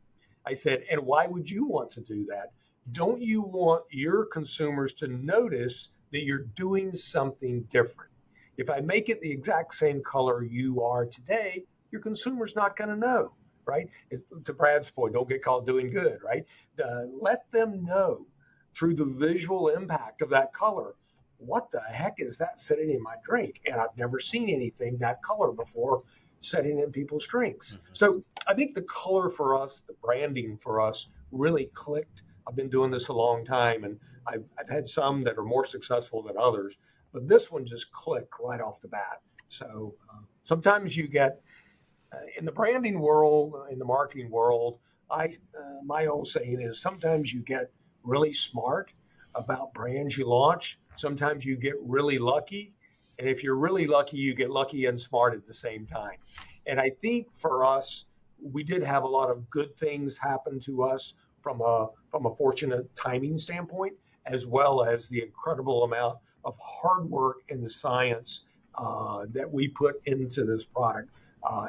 I said, and why would you want to do that? Don't you want your consumers to notice that you're doing something different? If I make it the exact same color you are today, your consumer's not going to know. right? To Brad's point, don't get caught doing good, right? Let them know through the visual impact of that color, what the heck is that sitting in my drink? And I've never seen anything that color before sitting in people's drinks. Mm-hmm. So I think the color for us, the branding for us really clicked. I've been doing this a long time, and I've had some that are more successful than others, but this one just clicked right off the bat. So sometimes you get in the branding world, in the marketing world, my old saying is sometimes you get really smart about brands you launch. Sometimes you get really lucky, and if you're really lucky, you get lucky and smart at the same time. And I think for us, we did have a lot of good things happen to us from a fortunate timing standpoint, as well as the incredible amount of hard work and the science that we put into this product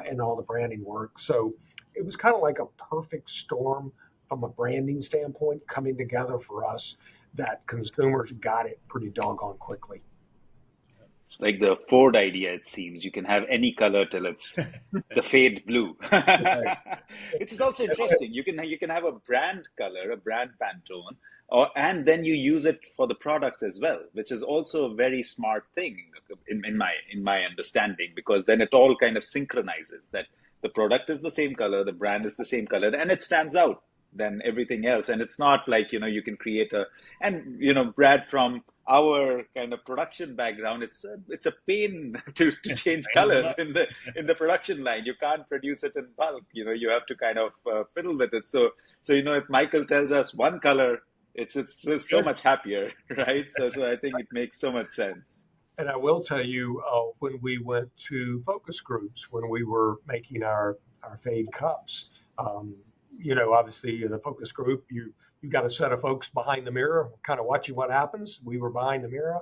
and all the branding work. So it was kind of like a perfect storm from a branding standpoint coming together for us that consumers got it pretty doggone quickly. It's like the Ford idea, it seems. You can have any color till it's the fade blue. Right. Which is also interesting. You can have a brand color, a brand Pantone, and then you use it for the products as well, which is also a very smart thing in my understanding, because then it all kind of synchronizes that the product is the same color, the brand is the same color, and it stands out than everything else. And it's not like, you can create Brad, from our kind of production background, it's a pain to change colors in the production line. You can't produce it in bulk. You have to kind of fiddle with it. So if Michael tells us one color, it's so much happier, right? So I think it makes so much sense. And I will tell you, when we went to focus groups, when we were making our Phade cups, obviously the focus group, you got a set of folks behind the mirror, kind of watching what happens. We were behind the mirror,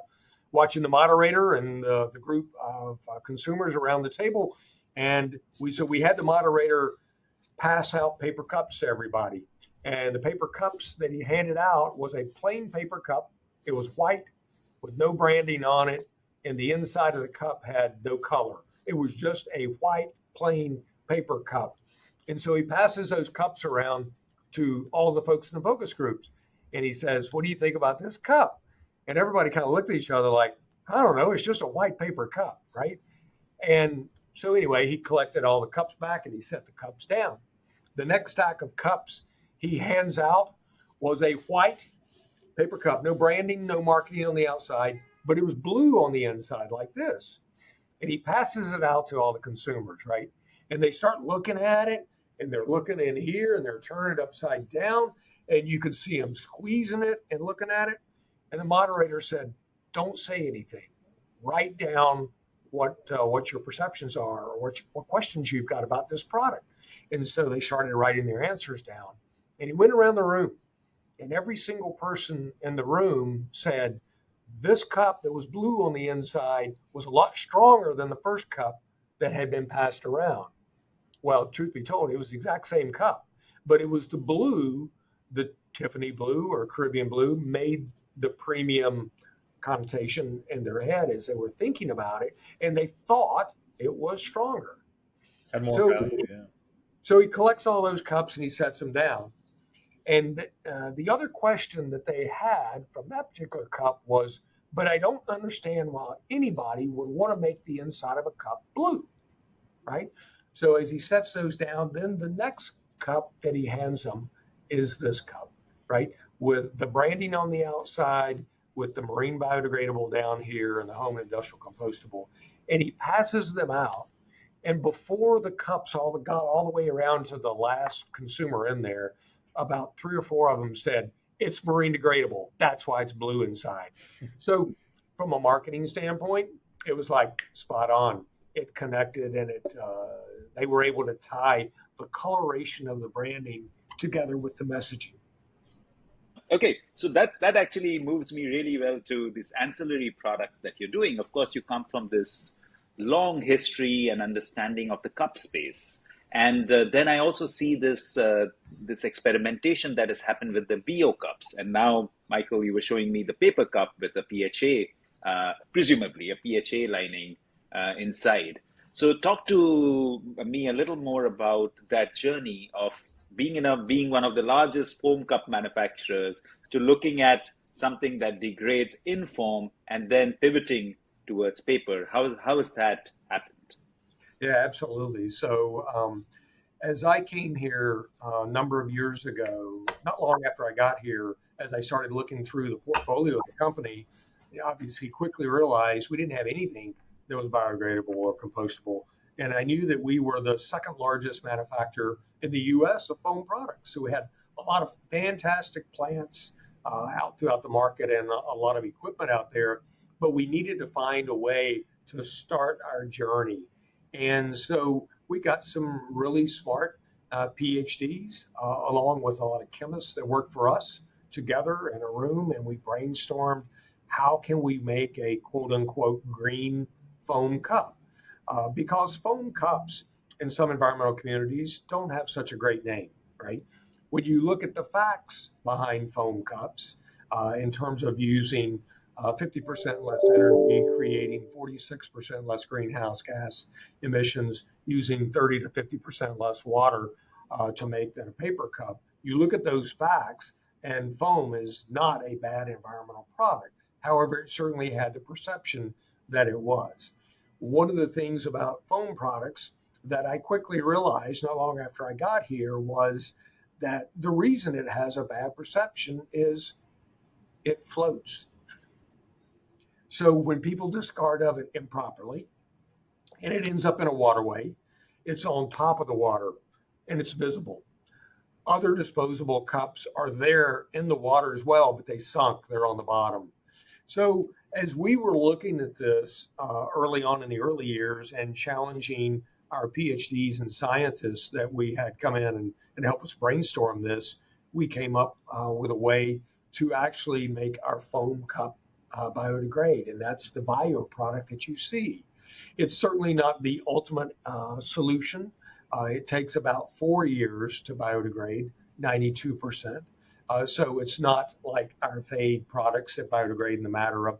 watching the moderator and the group of consumers around the table, and we had the moderator pass out paper cups to everybody. And the paper cups that he handed out was a plain paper cup. It was white with no branding on it, and the inside of the cup had no color. It was just a white, plain paper cup. And so he passes those cups around to all the folks in the focus groups. And he says, "What do you think about this cup?" And everybody kind of looked at each other like, "I don't know, it's just a white paper cup," right? And so anyway, he collected all the cups back and he set the cups down. The next stack of cups he hands out was a white paper cup, no branding, no marketing on the outside, but it was blue on the inside like this. And he passes it out to all the consumers, right? And they start looking at it, and they're looking in here, and they're turning it upside down, and you could see them squeezing it and looking at it. And the moderator said, "Don't say anything. Write down what your perceptions are, or what questions you've got about this product." And so they started writing their answers down. And he went around the room, and every single person in the room said, "This cup that was blue on the inside was a lot stronger than the first cup that had been passed around." Well, truth be told, it was the exact same cup, but it was the blue, the Tiffany blue or Caribbean blue, made the premium connotation in their head as they were thinking about it, and they thought it was stronger. Had more So, value, yeah. so he collects all those cups and he sets them down. And the other question that they had from that particular cup was, "But I don't understand why anybody would want to make the inside of a cup blue," right? So as he sets those down, then the next cup that he hands them is this cup, right? With the branding on the outside, with the marine biodegradable down here and the home industrial compostable. And he passes them out. And before the cups got all the way around to the last consumer in there, about 3 or 4 of them said, "It's marine degradable. That's why it's blue inside." So from a marketing standpoint, it was like spot on. It connected, and they were able to tie the coloration of the branding together with the messaging. Okay, so that actually moves me really well to these ancillary products that you're doing. Of course, you come from this long history and understanding of the cup space, and then I also see this experimentation that has happened with the bio cups. And now, Michael, you were showing me the paper cup with a PHA, presumably a PHA lining inside. So talk to me a little more about that journey of being one of the largest foam cup manufacturers to looking at something that degrades in foam and then pivoting towards paper. How has that happened? Yeah, absolutely. So, as I came here a number of years ago, not long after I got here, as I started looking through the portfolio of the company, I obviously quickly realized we didn't have anything that was biodegradable or compostable. And I knew that we were the second largest manufacturer in the US of foam products. So we had a lot of fantastic plants out throughout the market and a lot of equipment out there, but we needed to find a way to start our journey. And so we got some really smart PhDs, along with a lot of chemists that worked for us together in a room, and we brainstormed how can we make a quote unquote green foam cup? Because foam cups in some environmental communities don't have such a great name, right? When you look at the facts behind foam cups, in terms of using 50% less energy, creating 46% less greenhouse gas emissions, using 30 to 50% less water to make than a paper cup. You look at those facts, and foam is not a bad environmental product. However, it certainly had the perception that it was. One of the things about foam products that I quickly realized not long after I got here was that the reason it has a bad perception is it floats. So when people discard of it improperly and it ends up in a waterway, it's on top of the water and it's visible. Other disposable cups are there in the water as well, but they sunk, they're on the bottom. So as we were looking at this early on in the early years and challenging our PhDs and scientists that we had come in and help us brainstorm this, we came up with a way to actually make our foam cup biodegrade, and that's the bio product that you see. It's certainly not the ultimate solution. It takes about 4 years to biodegrade, 92%. So it's not like our Phade products that biodegrade in a matter of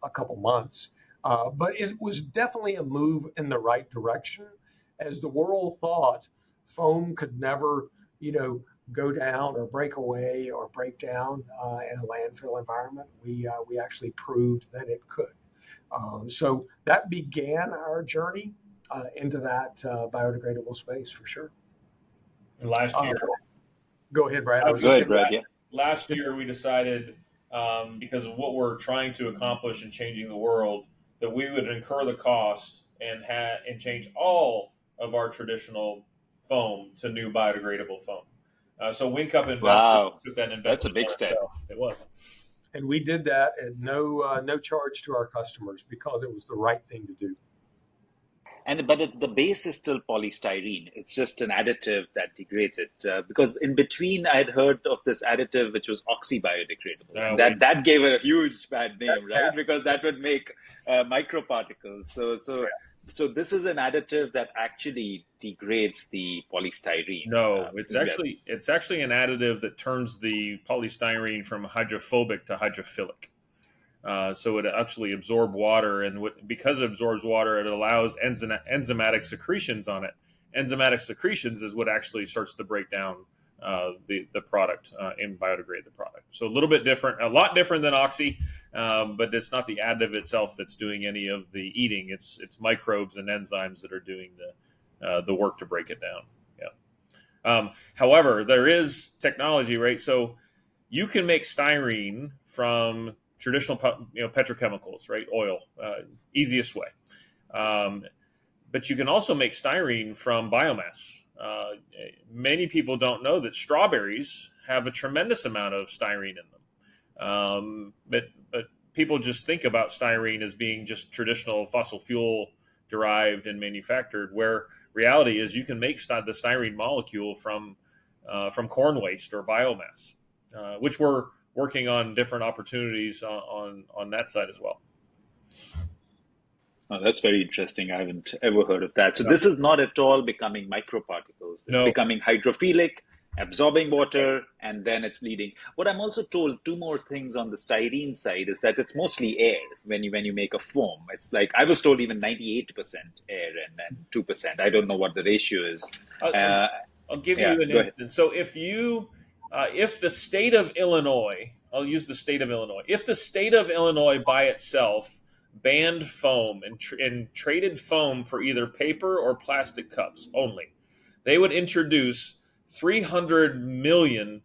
a couple months. But it was definitely a move in the right direction, as the world thought foam could never, go down or break away or break down in a landfill environment. We actually proved that it could. So that began our journey into that biodegradable space for sure. Last year, Go ahead, Brad. I I was was Go just just ahead, saying, Brad. Yeah. last year we decided, because of what we're trying to accomplish in changing the world, that we would incur the cost and change all of our traditional foam to new biodegradable foam. So WinCup Wow, took that that's a investment big on step. ourselves. It was. and we did that at no charge to our customers because it was the right thing to do. The base is still polystyrene. It's just an additive that degrades it. Because in between, I had heard of this additive which was oxy-biodegradable, and that gave it a huge bad name, right? Because that would make microparticles. So this is an additive that actually degrades the polystyrene. No, it's actually an additive that turns the polystyrene from hydrophobic to hydrophilic. So it actually absorbs water, and because it absorbs water, it allows enzymatic secretions on it. Enzymatic secretions is what actually starts to break down the product and biodegrade the product. So a little bit different, a lot different than oxy, but it's not the additive itself that's doing any of the eating. It's microbes and enzymes that are doing the work to break it down. Yeah. However, there is technology, right? So you can make styrene from traditional, petrochemicals, right? Oil, easiest way. But you can also make styrene from biomass. Many people don't know that strawberries have a tremendous amount of styrene in them. But people just think about styrene as being just traditional fossil fuel derived and manufactured, where reality is you can make the styrene molecule from corn waste or biomass, which we're working on different opportunities on that side as well. Oh, that's very interesting. I haven't ever heard of that. So this is not at all becoming microparticles. It's No. becoming hydrophilic absorbing water, and then it's leading. What I'm also told, two more things on the styrene side, is that it's mostly air when you make a foam. It's like I was told even 98% air and 2%. I don't know what the ratio is. I'll, Uh, I'll give yeah, you an go ahead. instance. So if the state of Illinois, I'll use the state of Illinois. If the state of Illinois by itself banned foam and traded foam for either paper or plastic cups only, they would introduce 300 million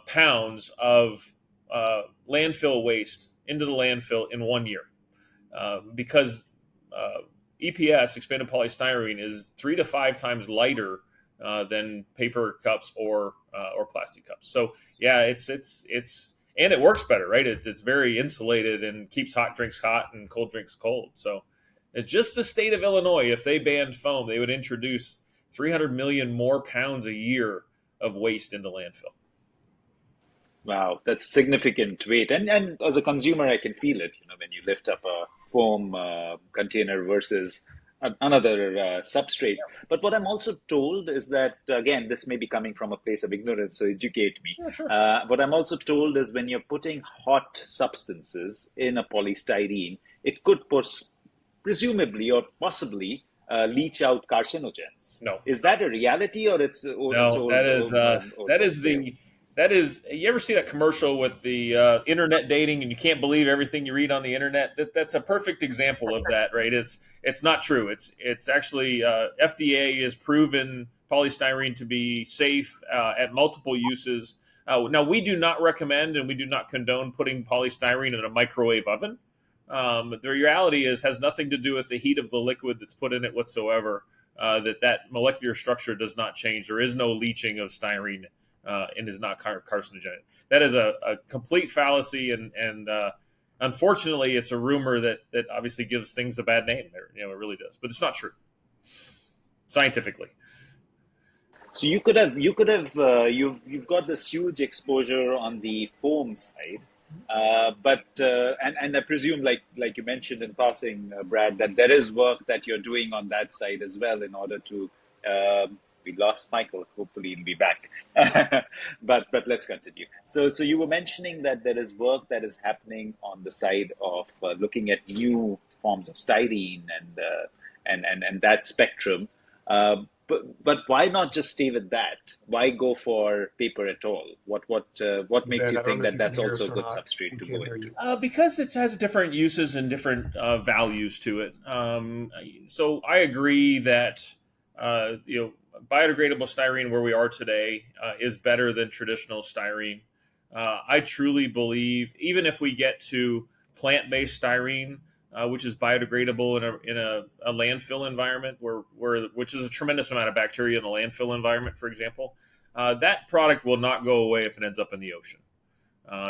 pounds of landfill waste into the landfill in 1 year, because EPS, expanded polystyrene, is 3 to 5 times lighter than paper cups or plastic cups. So yeah, it's and it works better, right? It's very insulated and keeps hot drinks hot and cold drinks cold. So it's just the state of Illinois. If they banned foam, they would introduce 300 million more pounds a year of waste into landfill. Wow, that's significant weight. And as a consumer, I can feel it, when you lift up a foam container versus another substrate. But what I'm also told is that, again, this may be coming from a place of ignorance, so educate me. Yeah, sure. What I'm also told is when you're putting hot substances in a polystyrene, it could presumably or possibly leach out carcinogens. No, Is that a reality, or it's no, that is tale? the that is. You ever see that commercial with the internet dating, and you can't believe everything you read on the internet? That's a perfect example of that, right? It's not true. It's actually FDA has proven polystyrene to be safe at multiple uses. Now, we do not recommend and we do not condone putting polystyrene in a microwave oven. The reality has nothing to do with the heat of the liquid that's put in it whatsoever. That molecular structure does not change. There is no leaching of styrene and is not carcinogenic. That is a complete fallacy, and unfortunately, it's a rumor that obviously gives things a bad name. It really does, but it's not true scientifically. So you've got this huge exposure on the foam side, but and I presume like you mentioned in passing, Brad, that there is work that you're doing on that side as well in order to. We lost Michael. Hopefully, he'll be back. But let's continue. So you were mentioning that there is work that is happening on the side of looking at new forms of styrene and that spectrum. But why not just stay with that? Why go for paper at all? What makes Ben, you I don't think know if that you can that's hear also us a or good not. substrate We to can't go hear into? you. Because it has different uses and different values to it. So I agree that biodegradable styrene, where we are today, is better than traditional styrene. I truly believe, even if we get to plant-based styrene, which is biodegradable in a landfill environment, which is a tremendous amount of bacteria in a landfill environment, for example, that product will not go away if it ends up in the ocean.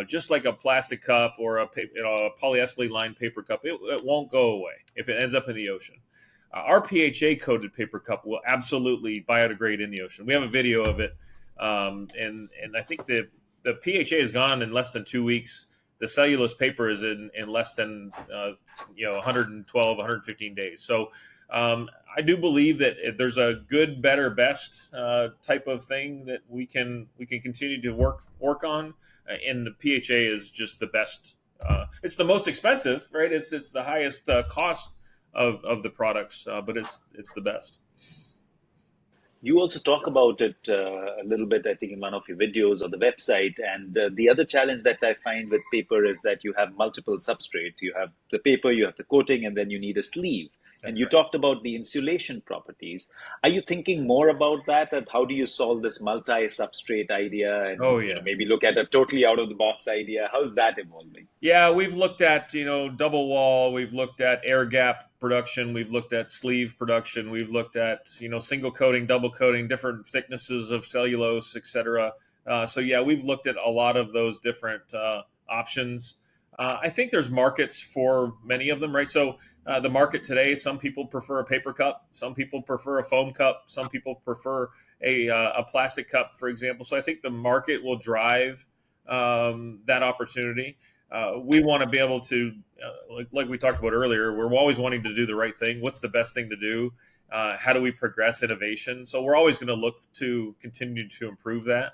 Just like a plastic cup or a polyethylene lined paper cup, it won't go away if it ends up in the ocean. Our PHA coated paper cup will absolutely biodegrade in the ocean. We have a video of it, and I think the PHA is gone in less than 2 weeks. The cellulose paper is in less than 112, 115 days. So I do believe that if there's a good, better, best type of thing that we can continue to work on, and the PHA is just the best. It's the most expensive, right? It's the highest cost of the products, but it's the best. You also talk about it a little bit, I think, in one of your videos or the website. And the other challenge that I find with paper is that you have multiple substrates. You have the paper, you have the coating, and then you need a sleeve. That's And you correct. talked about the insulation properties. Are you thinking more about that? And how do you solve this multi-substrate idea? And Oh yeah. maybe look at a totally out-of-the-box idea. How's that evolving? Yeah, we've looked at double wall, we've looked at air gap production, we've looked at sleeve production, we've looked at single coating, double coating, different thicknesses of cellulose, etc. So yeah, we've looked at a lot of those different options. I think there's markets for many of them, right? So the market today, some people prefer a paper cup, some people prefer a foam cup, some people prefer a plastic cup, for example. So I think the market will drive that opportunity. We want to be able to, like we talked about earlier, we're always wanting to do the right thing. What's the best thing to do? How do we progress innovation? So we're always going to look to continue to improve that.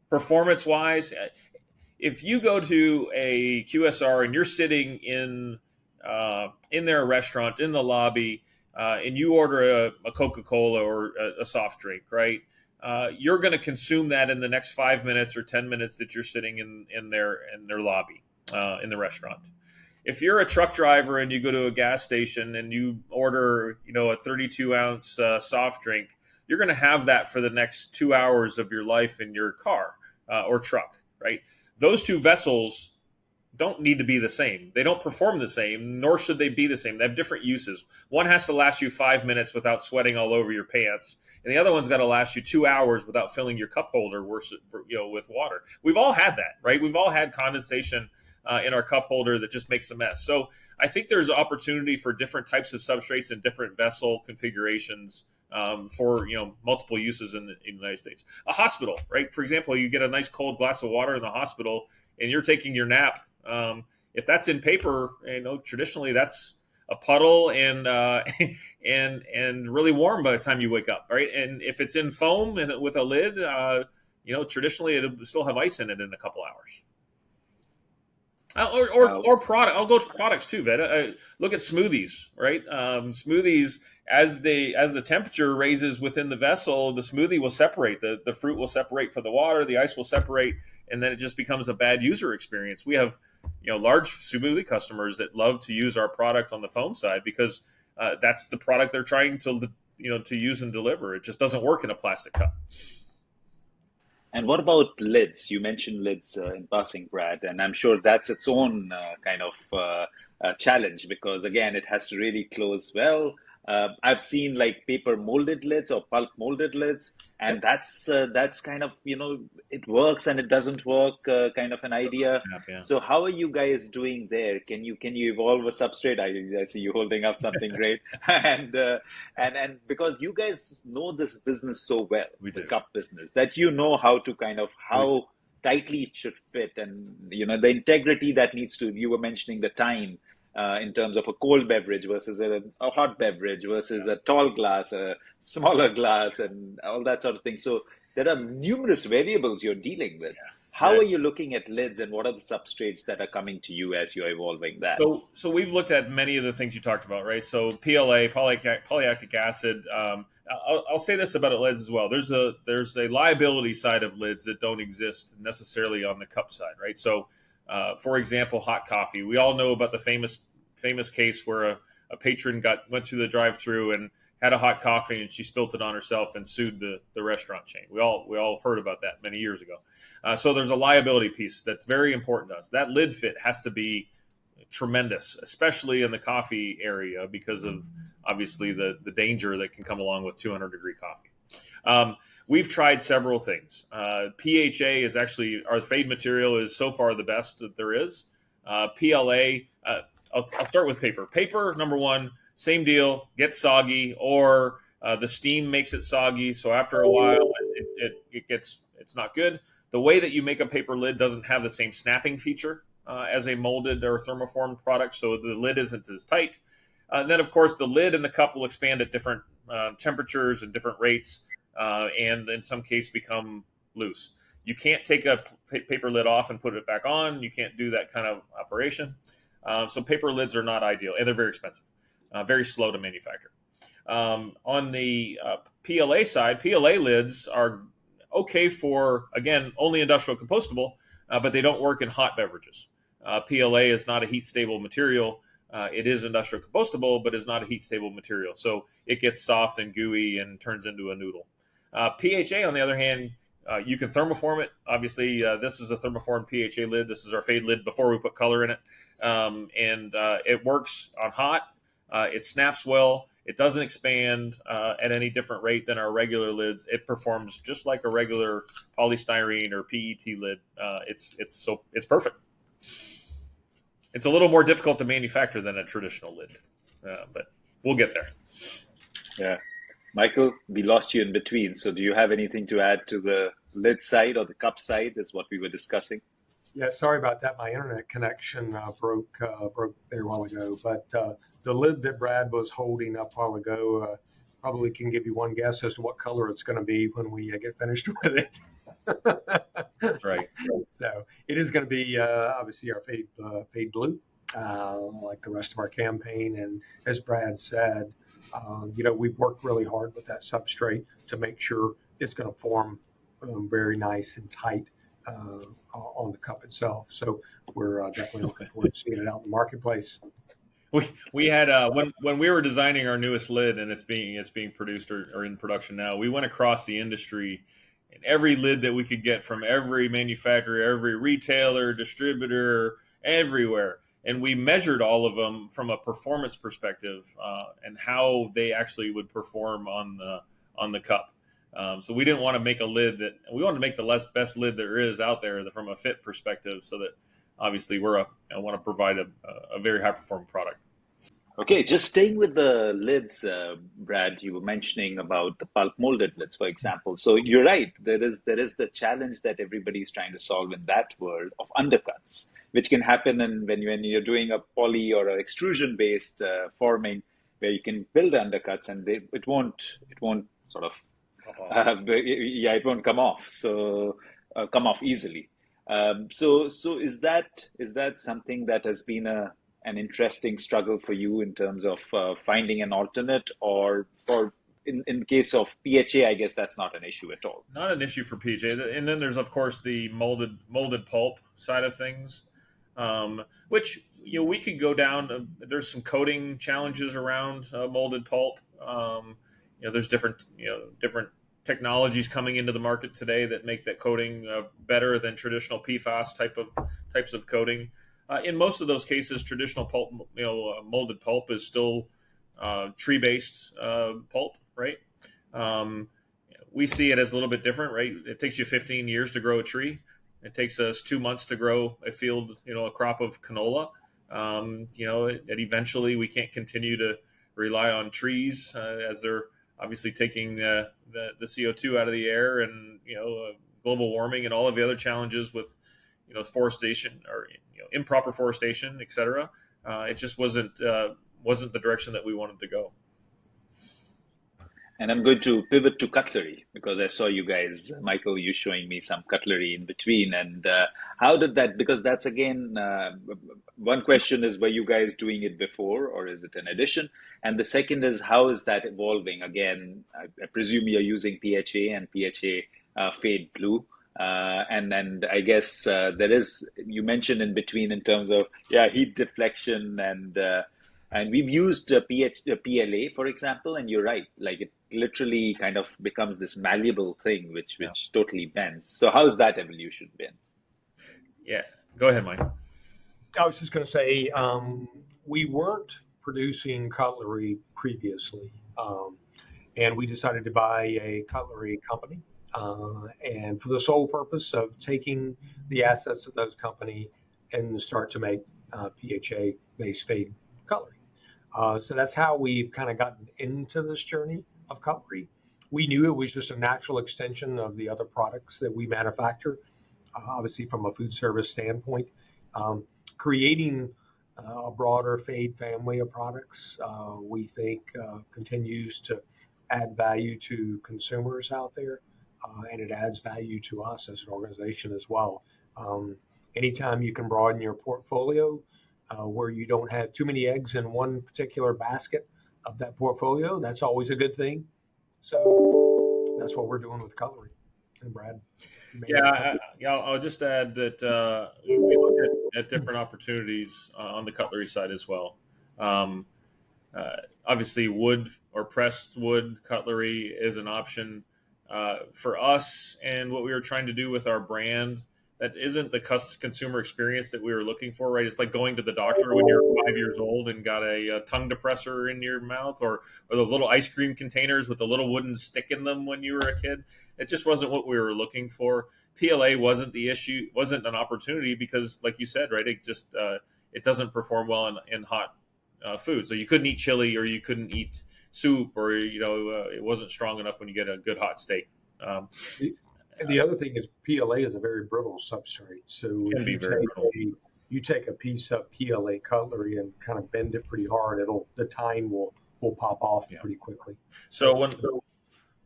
Performance wise, if you go to a QSR and you're sitting in their restaurant in the lobby, and you order a Coca-Cola or a soft drink, right? You're going to consume that in the next 5 minutes or 10 minutes that you're sitting in their lobby in the restaurant. If you're a truck driver and you go to a gas station and you order, a 32-ounce soft drink, you're going to have that for the next 2 hours of your life in your car or truck, right? Those two vessels don't need to be the same. They don't perform the same, nor should they be the same. They have different uses. One has to last you 5 minutes without sweating all over your pants, and the other one's got to last you 2 hours without filling your cup holder with water. We've all had that, right? We've all had condensation in our cup holder that just makes a mess. So I think there's opportunity for different types of substrates and different vessel configurations for multiple uses in the United States. A hospital, right? For example, you get a nice cold glass of water in the hospital, and you're taking your nap. If that's in paper, traditionally that's a puddle and really warm by the time you wake up, right? And if it's in foam and with a lid, traditionally it'll still have ice in it in a couple hours. Or product. I'll go to products too, Ved. Look at smoothies, right? Smoothies, as the temperature raises within the vessel, the smoothie will separate. The fruit will separate from the water. The ice will separate, and then it just becomes a bad user experience. We have, large smoothie customers that love to use our product on the foam side because that's the product they're trying to use and deliver. It just doesn't work in a plastic cup. And what about lids? You mentioned lids in passing, Brad, and I'm sure that's its own kind of challenge because, again, it has to really close well. I've seen like paper molded lids or pulp molded lids, and that's kind of it works and it doesn't work kind of an idea. Yeah. So how are you guys doing there? Can you evolve a substrate? I see you holding up something great, and because you guys know this business so well, the cup business, that how to kind of how tightly it should fit, and the integrity that needs to. You were mentioning the time. In terms of a cold beverage versus a hot beverage versus a tall glass, a smaller glass, and all that sort of thing. So there are numerous variables you're dealing with. Yeah. How are you looking at lids, and what are the substrates that are coming to you as you're evolving that? So we've looked at many of the things you talked about, right? So PLA, polylactic acid. I'll say this about lids as well. There's a liability side of lids that don't exist necessarily on the cup side, right? So for example, hot coffee. We all know about the famous case where a patron went through the drive-through and had a hot coffee and she spilt it on herself and sued the restaurant chain. We all heard about that many years ago. So there's a liability piece that's very important to us. That lid fit has to be tremendous, especially in the coffee area because of obviously the danger that can come along with 200-degree coffee. We've tried several things. PHA is actually, our Phade material is so far the best that there is. PLA, I'll start with paper. Paper, number one, same deal, gets soggy, or the steam makes it soggy. So after a while, it's not good. The way that you make a paper lid doesn't have the same snapping feature as a molded or thermoformed product, so the lid isn't as tight. And then, of course, the lid and the cup will expand at different temperatures and different rates. And in some case become loose. You can't take a paper lid off and put it back on. You can't do that kind of operation. So paper lids are not ideal, and they're very expensive, very slow to manufacture. On the PLA side, PLA lids are okay for, again, only industrial compostable, but they don't work in hot beverages. PLA is not a heat-stable material. It is industrial compostable, but is not a heat-stable material. So it gets soft and gooey and turns into a noodle. PHA, on the other hand, you can thermoform it. Obviously, this is a thermoformed PHA lid. This is our Phade lid before we put color in it. And it works on hot. It snaps well. It doesn't expand at any different rate than our regular lids. It performs just like a regular polystyrene or PET lid. It's perfect. It's a little more difficult to manufacture than a traditional lid, but we'll get there. Yeah. Michael, we lost you in between. So do you have anything to add to the lid side or the cup side is what we were discussing? Yeah, sorry about that. My internet connection broke there a while ago. But the lid that Brad was holding up a while ago probably can give you one guess as to what color it's going to be when we get finished with it. Right. So it is going to be obviously our Fade Blue, like the rest of our campaign. And as Brad said, we've worked really hard with that substrate to make sure it's going to form very nice and tight on the cup itself. So we're definitely looking forward to seeing it out in the marketplace. We had when we were designing our newest lid, and it's being produced or in production now. We went across the industry, and every lid that we could get from every manufacturer, every retailer, distributor, everywhere, and we measured all of them from a performance perspective and how they actually would perform on the cup. So we didn't want to make a lid that we wanted to make the best lid there is out there from a fit perspective, so that obviously I want to provide a very high performing product. Okay, just staying with the lids, Brad, you were mentioning about the pulp molded lids, for example. So you're right. There is the challenge that everybody's trying to solve in that world of undercuts, which can happen when you're doing a poly or an extrusion based forming, where you can build undercuts and it won't sort of yeah, it won't come off. So come off easily. So is that something that has been an interesting struggle for you in terms of finding an alternate, or in case of PHA, I guess that's not an issue at all. Not an issue for PJ. And then there's of course the molded pulp side of things, which we could go down. There's some coating challenges around molded pulp. There's different technologies coming into the market today that make that coating better than traditional PFAS types of coating. In most of those cases, traditional pulp, molded pulp is still tree-based pulp, right? We see it as a little bit different, right? It takes you 15 years to grow a tree. It takes us 2 months to grow a field, a crop of canola. That eventually we can't continue to rely on trees as they're obviously taking the CO2 out of the air, and global warming and all of the other challenges with forestation or improper forestation, etc. It just wasn't the direction that we wanted to go. And I'm going to pivot to cutlery because I saw you guys, Michael, you showing me some cutlery in between. And how did that, because that's again, one question is, were you guys doing it before or is it an addition? And the second is, how is that evolving? Again, I presume you're using PHA and PHA Fade Blue. And I guess you mentioned in between in terms of, heat deflection and we've used PLA, for example, and you're right, like it literally kind of becomes this malleable thing, which totally bends. So how's that evolution been? Yeah, go ahead, Mike. I was just going to say we weren't producing cutlery previously, and we decided to buy a cutlery company, and for the sole purpose of taking the assets of those company and start to make PHA-based fade cutlery. So that's how we've kind of gotten into this journey of cutlery. We knew it was just a natural extension of the other products that we manufacture, obviously from a food service standpoint. Creating a broader Fade family of products, we think continues to add value to consumers out there, and it adds value to us as an organization as well. Anytime you can broaden your portfolio, where you don't have too many eggs in one particular basket of that portfolio, that's always a good thing. So that's what we're doing with cutlery. And Brad? I'll just add that we looked at different opportunities on the cutlery side as well. Obviously, wood or pressed wood cutlery is an option for us, and what we were trying to do with our brand. That isn't the consumer experience that we were looking for, right? It's like going to the doctor when you're 5 years old and got a tongue depressor in your mouth, or the little ice cream containers with the little wooden stick in them when you were a kid. It just wasn't what we were looking for. PLA wasn't the issue, wasn't an opportunity because, like you said, right, it doesn't perform well in hot food. So you couldn't eat chili, or you couldn't eat soup, or it wasn't strong enough when you get a good hot steak. And the other thing is PLA is a very brittle substrate. So Can if be very brittle. you take a piece of PLA cutlery and kind of bend it pretty hard, the tine will pop off pretty quickly. So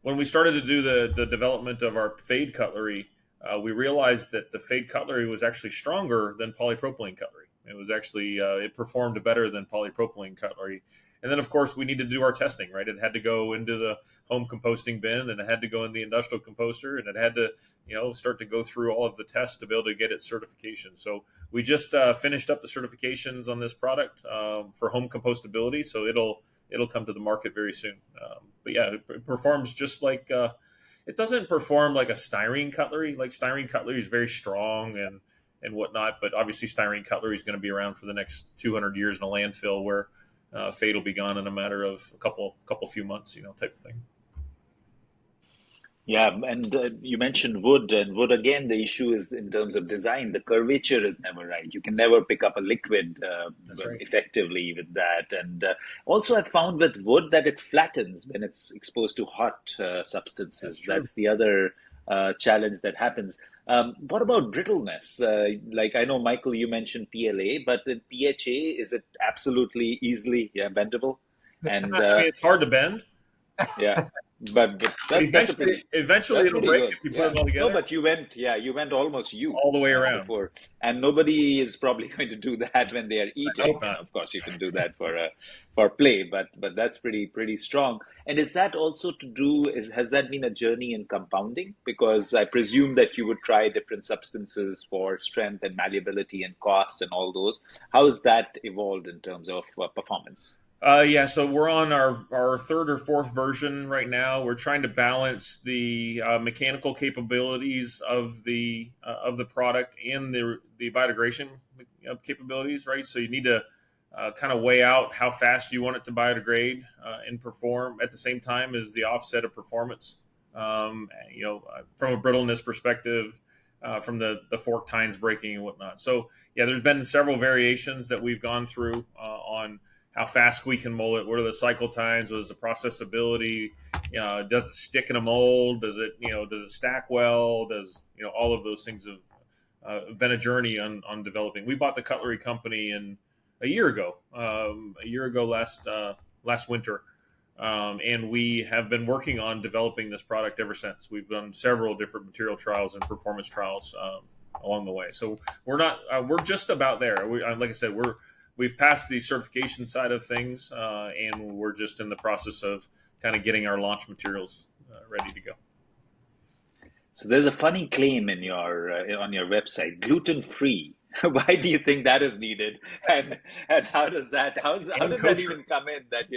when we started to do the development of our Phade cutlery, we realized that the Phade cutlery was actually stronger than polypropylene cutlery. It was actually it performed better than polypropylene cutlery. And then, of course, we need to do our testing, right? It had to go into the home composting bin, and it had to go in the industrial composter, and it had to, start to go through all of the tests to be able to get its certification. So we just finished up the certifications on this product for home compostability. So it'll come to the market very soon. But yeah, it performs just like it doesn't perform like a styrene cutlery. Like styrene cutlery is very strong and whatnot, but obviously styrene cutlery is going to be around for the next 200 years in a landfill where Phade will be gone in a matter of a couple few months, type of thing. Yeah, and you mentioned wood, and wood again. The issue is in terms of design, the curvature is never right. You can never pick up a liquid That's right. effectively with that. And also, I found with wood that it flattens when it's exposed to hot substances. That's the other challenge that happens. What about brittleness? Like I know, Michael, you mentioned PLA, but in PHA, is it absolutely easily bendable? And I mean, it's hard to bend. yeah, but that's a pretty eventually that's it'll pretty break good. if you put Yeah. them all No, together but you went almost all the way around. before, and nobody is probably going to do that when they are I eating. hope not. Of course, you can do that for play, but that's pretty strong. And is that also to do? Has that been a journey in compounding? Because I presume that you would try different substances for strength and malleability and cost and all those. How has that evolved in terms of performance? Yeah, so we're on our third or fourth version right now. We're trying to balance the mechanical capabilities of the product and the biodegradation capabilities, right? So you need to kind of weigh out how fast you want it to biodegrade and perform at the same time as the offset of performance. From a brittleness perspective, from the fork tines breaking and whatnot. So yeah, there's been several variations that we've gone through on how fast we can mold it. What are the cycle times? What is the processability? Does it stick in a mold? Does it stack well? Does all of those things have been a journey on developing. We bought the cutlery company a year ago last winter, and we have been working on developing this product ever since. We've done several different material trials and performance trials along the way. So we're just about there. Like I said, we've passed the certification side of things, and we're just in the process of kind of getting our launch materials ready to go. So there's a funny claim in your on your website, gluten free. Why do you think that is needed? And how does that even come in that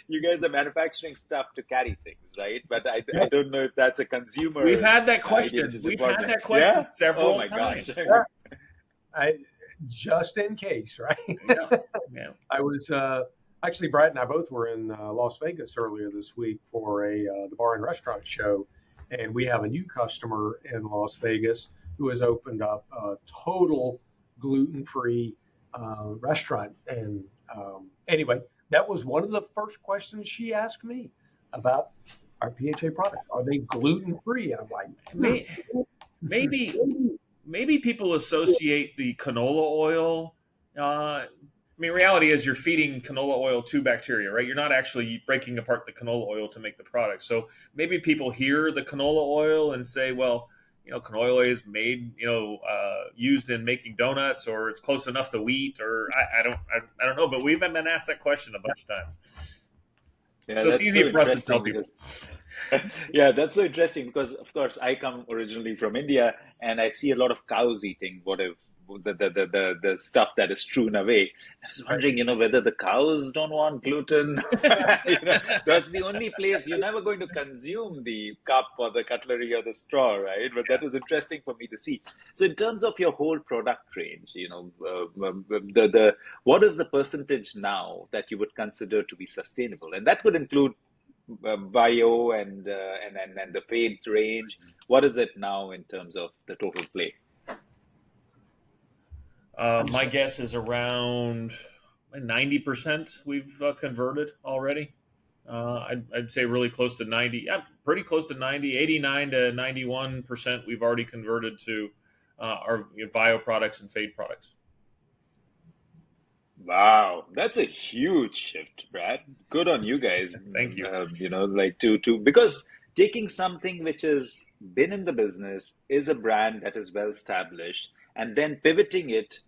you guys are manufacturing stuff to carry things, right? But I don't know if that's a consumer. We've had that question. Yeah? Several times. Gosh. Just in case, right? Yeah. I was actually Brad and I both were in Las Vegas earlier this week for the bar and restaurant show, and we have a new customer in Las Vegas who has opened up a total gluten-free restaurant. And anyway, that was one of the first questions she asked me about our PHA products. Are they gluten-free? And I'm like, maybe people associate the canola oil. I mean, reality is you're feeding canola oil to bacteria, right? You're not actually breaking apart the canola oil to make the product. So maybe people hear the canola oil and say, well, canola oil is made, used in making donuts, or it's close enough to wheat, or I don't know. But we've been asked that question a bunch of times. Yeah, so it's easy for us to tell people. Yeah, that's so interesting because, of course, I come originally from India, and I see a lot of cows eating the stuff that is strewn away. I was wondering, whether the cows don't want gluten. That's the only place you're never going to consume the cup or the cutlery or the straw, right? But that was interesting for me to see. So, in terms of your whole product range, what is the percentage now that you would consider to be sustainable, and that could include bio and the Phade range. What is it now in terms of the total play? My guess is around 90% we've converted already. I'd say really close to 90, yeah, pretty close to 90, 89 to 91% we've already converted to our Vio products and Phade products. Wow, that's a huge shift, Brad. Good on you guys. Thank you. Like to because taking something which has been in the business, is a brand that is well established, and then pivoting it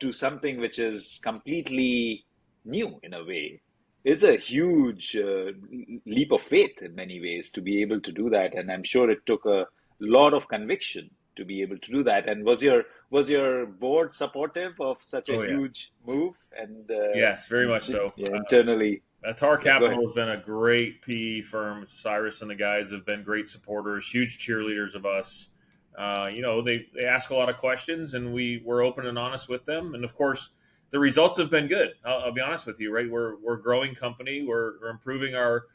to something which is completely new in a way is a huge leap of faith in many ways to be able to do that. And I'm sure it took a lot of conviction to be able to do that. And was your board supportive of such a Oh yeah. huge move? And Yes, very much so. yeah, internally, Tar yeah, go Capital ahead. has been a great PE firm. Cyrus and the guys have been great supporters, huge cheerleaders of us. They ask a lot of questions, and we're open and honest with them. And of course, the results have been good. I'll be honest with you, right? We're a growing company. We're improving our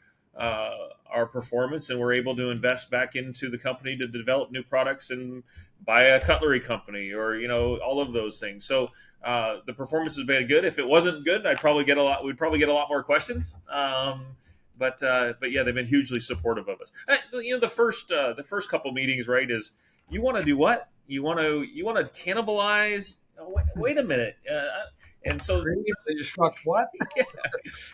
performance, and we're able to invest back into the company to develop new products and buy a cutlery company, or all of those things. So the performance has been good. If it wasn't good, We'd probably get a lot more questions. But yeah, they've been hugely supportive of us. The first couple meetings, right, is you want to do what? You want to cannibalize? Oh, wait a minute. And so Creatively destruct what? yeah,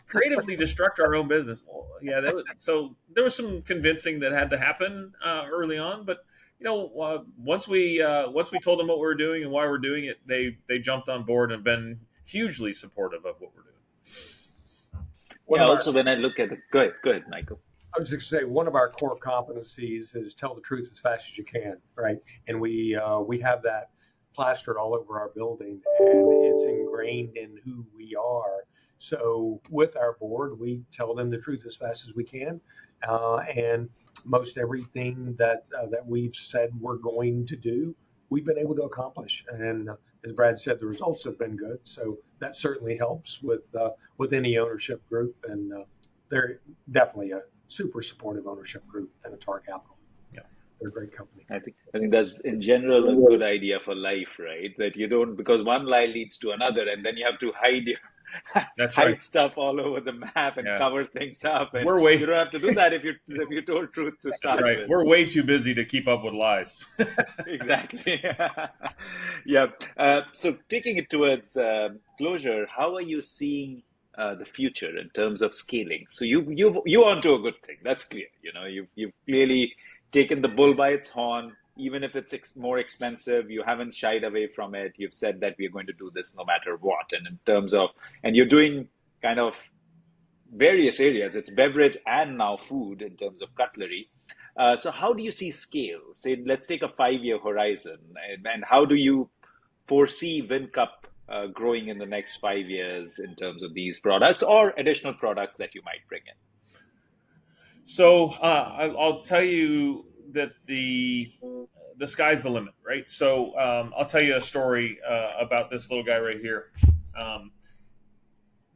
creatively destruct our own business. Well, yeah, so there was some convincing that had to happen early on, but once we told them what we were doing and why we're doing it, they jumped on board and have been hugely supportive of what we're doing. One Yeah, of our also when I look at it, go ahead, Michael. I was just say one of our core competencies is tell the truth as fast as you can, right? And we have that plastered all over our building, and it's ingrained in who we are. So with our board, we tell them the truth as fast as we can, and most everything that we've said we're going to do, we've been able to accomplish. And as Brad said, the results have been good. So that certainly helps with any ownership group, and they're definitely a super supportive ownership group and a Tar Capital. Yeah, They're a great company. I think that's in general a good idea for life, right? That you don't, because one lie leads to another, and then you have to that's right. hide stuff all over the map and Yeah, cover things up, and we're you way don't have to do that if you told truth to that's start right. with. We're way too busy to keep up with lies. Exactly. Yeah. So taking it towards closure, how are you seeing the future in terms of scaling? So you onto a good thing. That's clear. You've clearly taken the bull by its horn. Even if it's more expensive, you haven't shied away from it. You've said that we're going to do this no matter what. And in terms of, and you're doing kind of various areas. It's beverage and now food in terms of cutlery. So how do you see scale? Say, let's take a 5-year horizon, and how do you foresee WinCup growing in the next 5 years in terms of these products or additional products that you might bring in? So I'll tell you that the sky's the limit, right? So I'll tell you a story about this little guy right here. Um,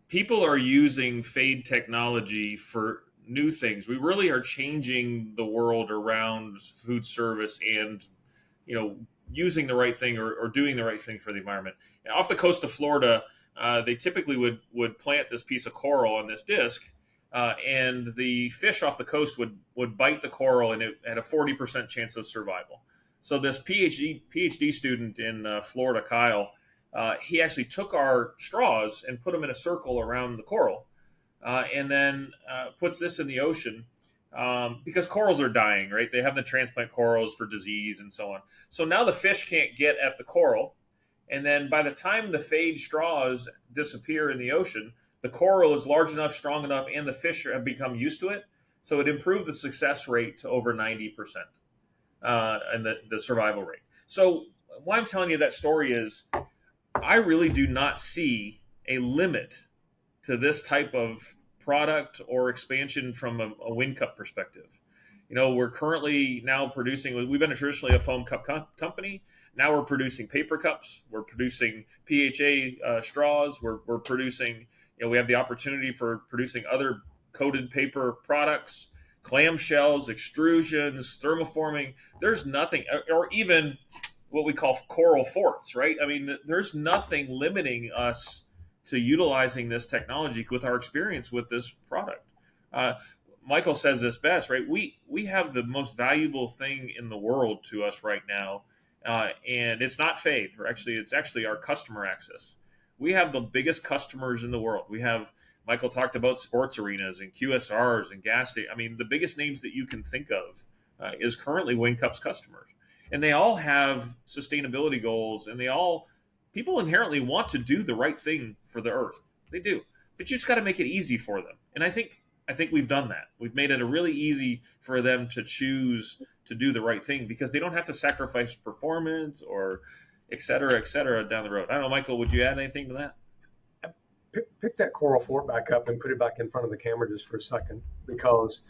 People are using Phade technology for new things. We really are changing the world around food service, and using the right thing, or doing the right thing for the environment. And off the coast of Florida, they typically would plant this piece of coral on this disc, and the fish off the coast would bite the coral, and it had a 40% chance of survival. So this PhD student in Florida, Kyle, he actually took our straws and put them in a circle around the coral, and then puts this in the ocean, because corals are dying, right? They have to transplant corals for disease and so on. So now the fish can't get at the coral. And then by the time the Phade straws disappear in the ocean, the coral is large enough, strong enough, and the fish have become used to it. So it improved the success rate to over 90%, and the survival rate. So why I'm telling you that story is I really do not see a limit to this type of product or expansion from a WinCup perspective. We're currently now producing, we've been traditionally a foam cup company. Now we're producing paper cups. We're producing PHA straws. We're producing, we have the opportunity for producing other coated paper products, clamshells, extrusions, thermoforming. There's nothing, or even what we call coral forts, right? I mean, there's nothing limiting us to utilizing this technology with our experience with this product. Michael says this best, right? We have the most valuable thing in the world to us right now, and it's not Phade. It's actually our customer access. We have the biggest customers in the world. We have Michael talked about sports arenas and QSRs and gas stations. I mean, the biggest names that you can think of is currently WinCup's customers, and they all have sustainability goals, and people inherently want to do the right thing for the earth. They do, but you just got to make it easy for them. And I think we've done that. We've made it a really easy for them to choose to do the right thing because they don't have to sacrifice performance or et cetera down the road. I don't know, Michael, would you add anything to that? Pick that Coral Fort back up and put it back in front of the camera just for a second, because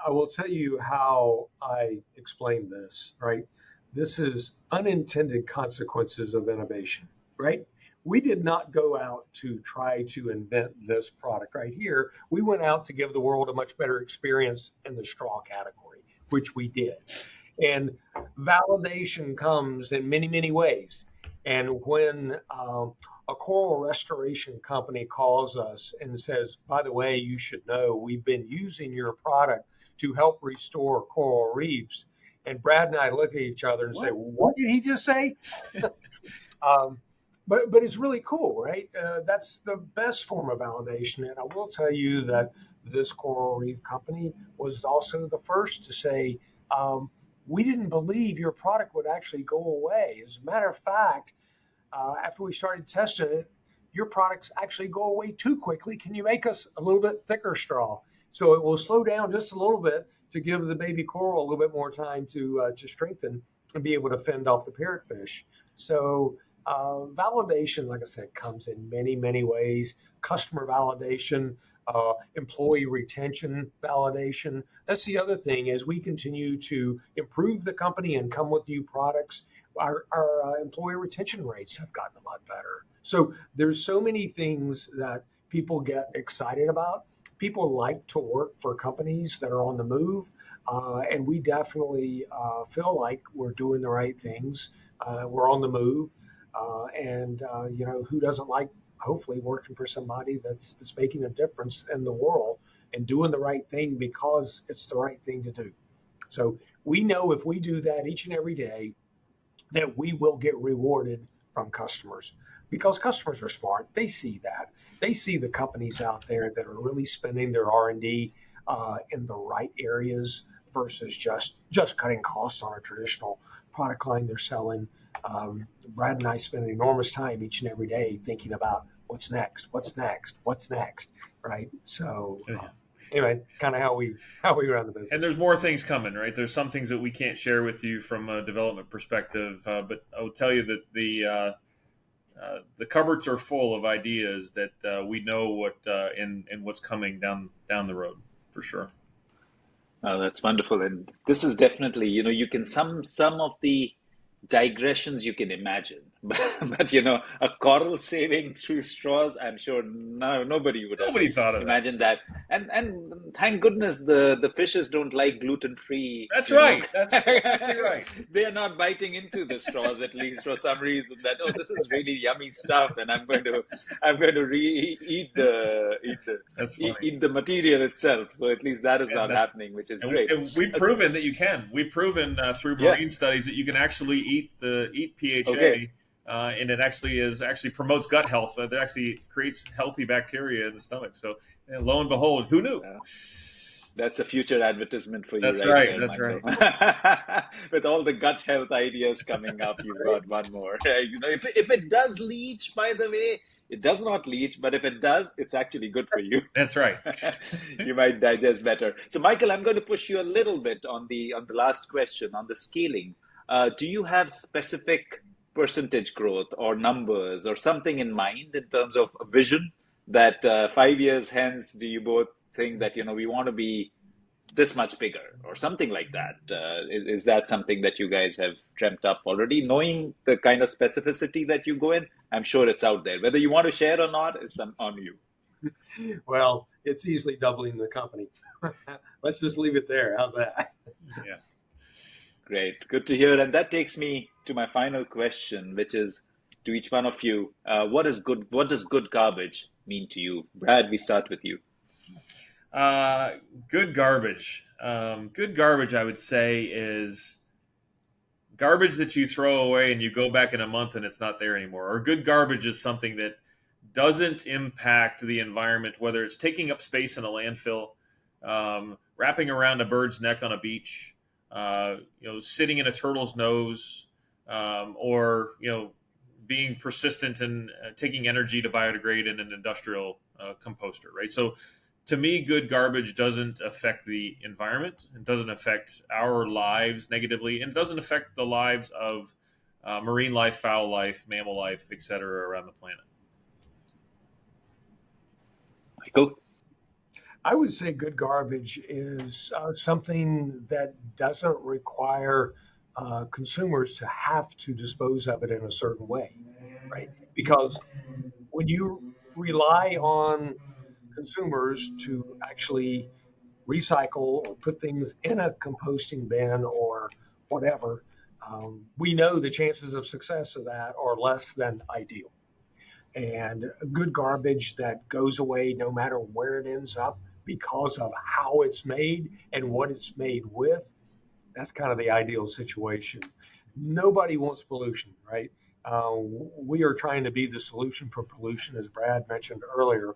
I will tell you how I explain this, right? This is unintended consequences of innovation, right? We did not go out to try to invent this product right here. We went out to give the world a much better experience in the straw category, which we did. And validation comes in many, many ways. And when a coral restoration company calls us and says, by the way, you should know we've been using your product to help restore coral reefs. And Brad and I look at each other and say, what did he just say? But it's really cool, right? That's the best form of validation. And I will tell you that this coral reef company was also the first to say, we didn't believe your product would actually go away. As a matter of fact, after we started testing it, your products actually go away too quickly. Can you make us a little bit thicker straw? So it will slow down just a little bit to give the baby coral a little bit more time to strengthen and be able to fend off the parrotfish. So validation, like I said, comes in many, many ways. Customer validation, employee retention validation. That's the other thing. As we continue to improve the company and come with new products, our employee retention rates have gotten a lot better. So there's so many things that people get excited about. People like to work for companies that are on the move, and we definitely feel like we're doing the right things. We're on the move, and who doesn't like hopefully working for somebody that's making a difference in the world and doing the right thing because it's the right thing to do. So we know if we do that each and every day, that we will get rewarded from customers, because customers are smart. They see that. They see the companies out there that are really spending their R&D in the right areas versus just cutting costs on a traditional product line they're selling. Brad and I spend an enormous time each and every day thinking about what's next, right? So anyway, kind of how we run the business. And there's more things coming, right? There's some things that we can't share with you from a development perspective, but I will tell you that the cupboards are full of ideas that we know what and what's coming down the road for sure. Oh, that's wonderful. And this is definitely, you can some of the digressions you can imagine, but a coral saving through straws, I'm sure nobody would have thought of imagined that. And thank goodness the fishes don't like gluten-free. That's right. That's exactly right. They are not biting into the straws, at least for some reason, that this is really yummy stuff, and I'm going to eat the material itself. So at least that is not happening, which is great. And we've proven that you can. We've proven through marine studies that you can actually eat PHA. Okay. And it actually promotes gut health. It actually creates healthy bacteria in the stomach. So, lo and behold, who knew? That's a future advertisement for you. That's right. That's Michael. right. With all the gut health ideas coming up, you've got one more. If it does leach, by the way, it does not leach, but if it does, it's actually good for you. That's right. You might digest better. So, Michael, I'm going to push you a little bit on the last question on the scaling. Do you have specific percentage growth or numbers or something in mind in terms of a vision that 5 years hence, do you both think that, we want to be this much bigger or something like that? Is that something that you guys have dreamt up already, knowing the kind of specificity that you go in? I'm sure it's out there. Whether you want to share or not, it's on you. Well, it's easily doubling the company. Let's just leave it there. How's that? Yeah. Great. Good to hear. And that takes me to my final question, which is to each one of you. What does good garbage mean to you? Brad, we start with you. Uh, Good garbage. Good garbage, I would say, is garbage that you throw away and you go back in a month and it's not there anymore. Or good garbage is something that doesn't impact the environment, whether it's taking up space in a landfill, wrapping around a bird's neck on a beach, sitting in a turtle's nose, or being persistent and taking energy to biodegrade in an industrial composter, right? So to me, good garbage doesn't affect the environment. It doesn't affect our lives negatively, and it doesn't affect the lives of marine life, fowl life, mammal life, et cetera, around the planet. Michael? I would say good garbage is something that doesn't require consumers to have to dispose of it in a certain way, right? Because when you rely on consumers to actually recycle or put things in a composting bin or whatever, we know the chances of success of that are less than ideal. And good garbage that goes away no matter where it ends up because of how it's made and what it's made with, that's kind of the ideal situation. Nobody wants pollution, right? We are trying to be the solution for pollution, as Brad mentioned earlier.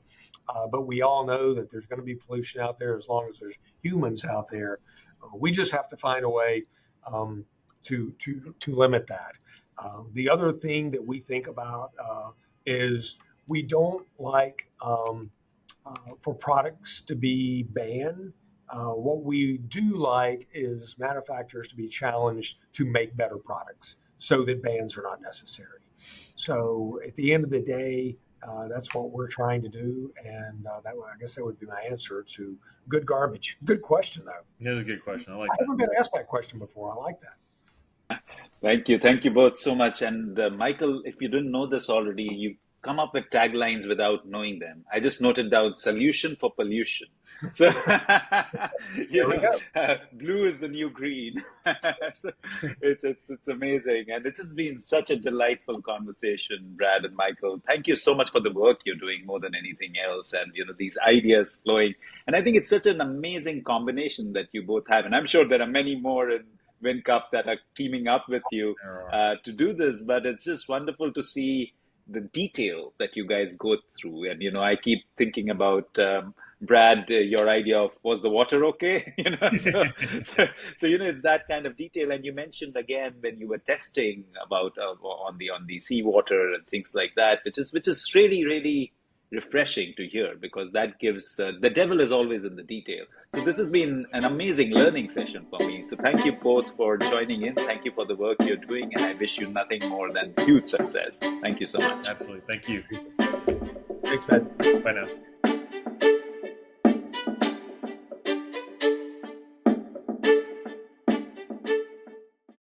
But we all know that there's going to be pollution out there as long as there's humans out there. We just have to find a way to limit that. The other thing that we think about is we don't like for products to be banned. What we do like is manufacturers to be challenged to make better products so that bans are not necessary. So at the end of the day, that's what we're trying to do, and I guess that would be my answer to good garbage. Good question, though. That is a good question. I like I that. haven't been asked that question before. I like that. Thank you both so much. And Michael, if you didn't know this already, you come up with taglines without knowing them. I just noted down solution for pollution. So, There we go. blue is the new green. So it's amazing. And it has been such a delightful conversation, Brad and Michael. Thank you so much for the work you're doing more than anything else. And, these ideas flowing. And I think it's such an amazing combination that you both have. And I'm sure there are many more in WinCup that are teaming up with you to do this, but it's just wonderful to see the detail that you guys go through. And, I keep thinking about Brad, your idea of was the water okay? So, it's that kind of detail. And you mentioned again when you were testing about on the seawater and things like that, which is really, really refreshing to hear, because that gives the devil is always in the detail. So this has been an amazing learning session for me. So thank you both for joining in. Thank you for the work you're doing, and I wish you nothing more than huge success. Thank you so much. Absolutely. Thank you. Thanks, Ved. Bye now.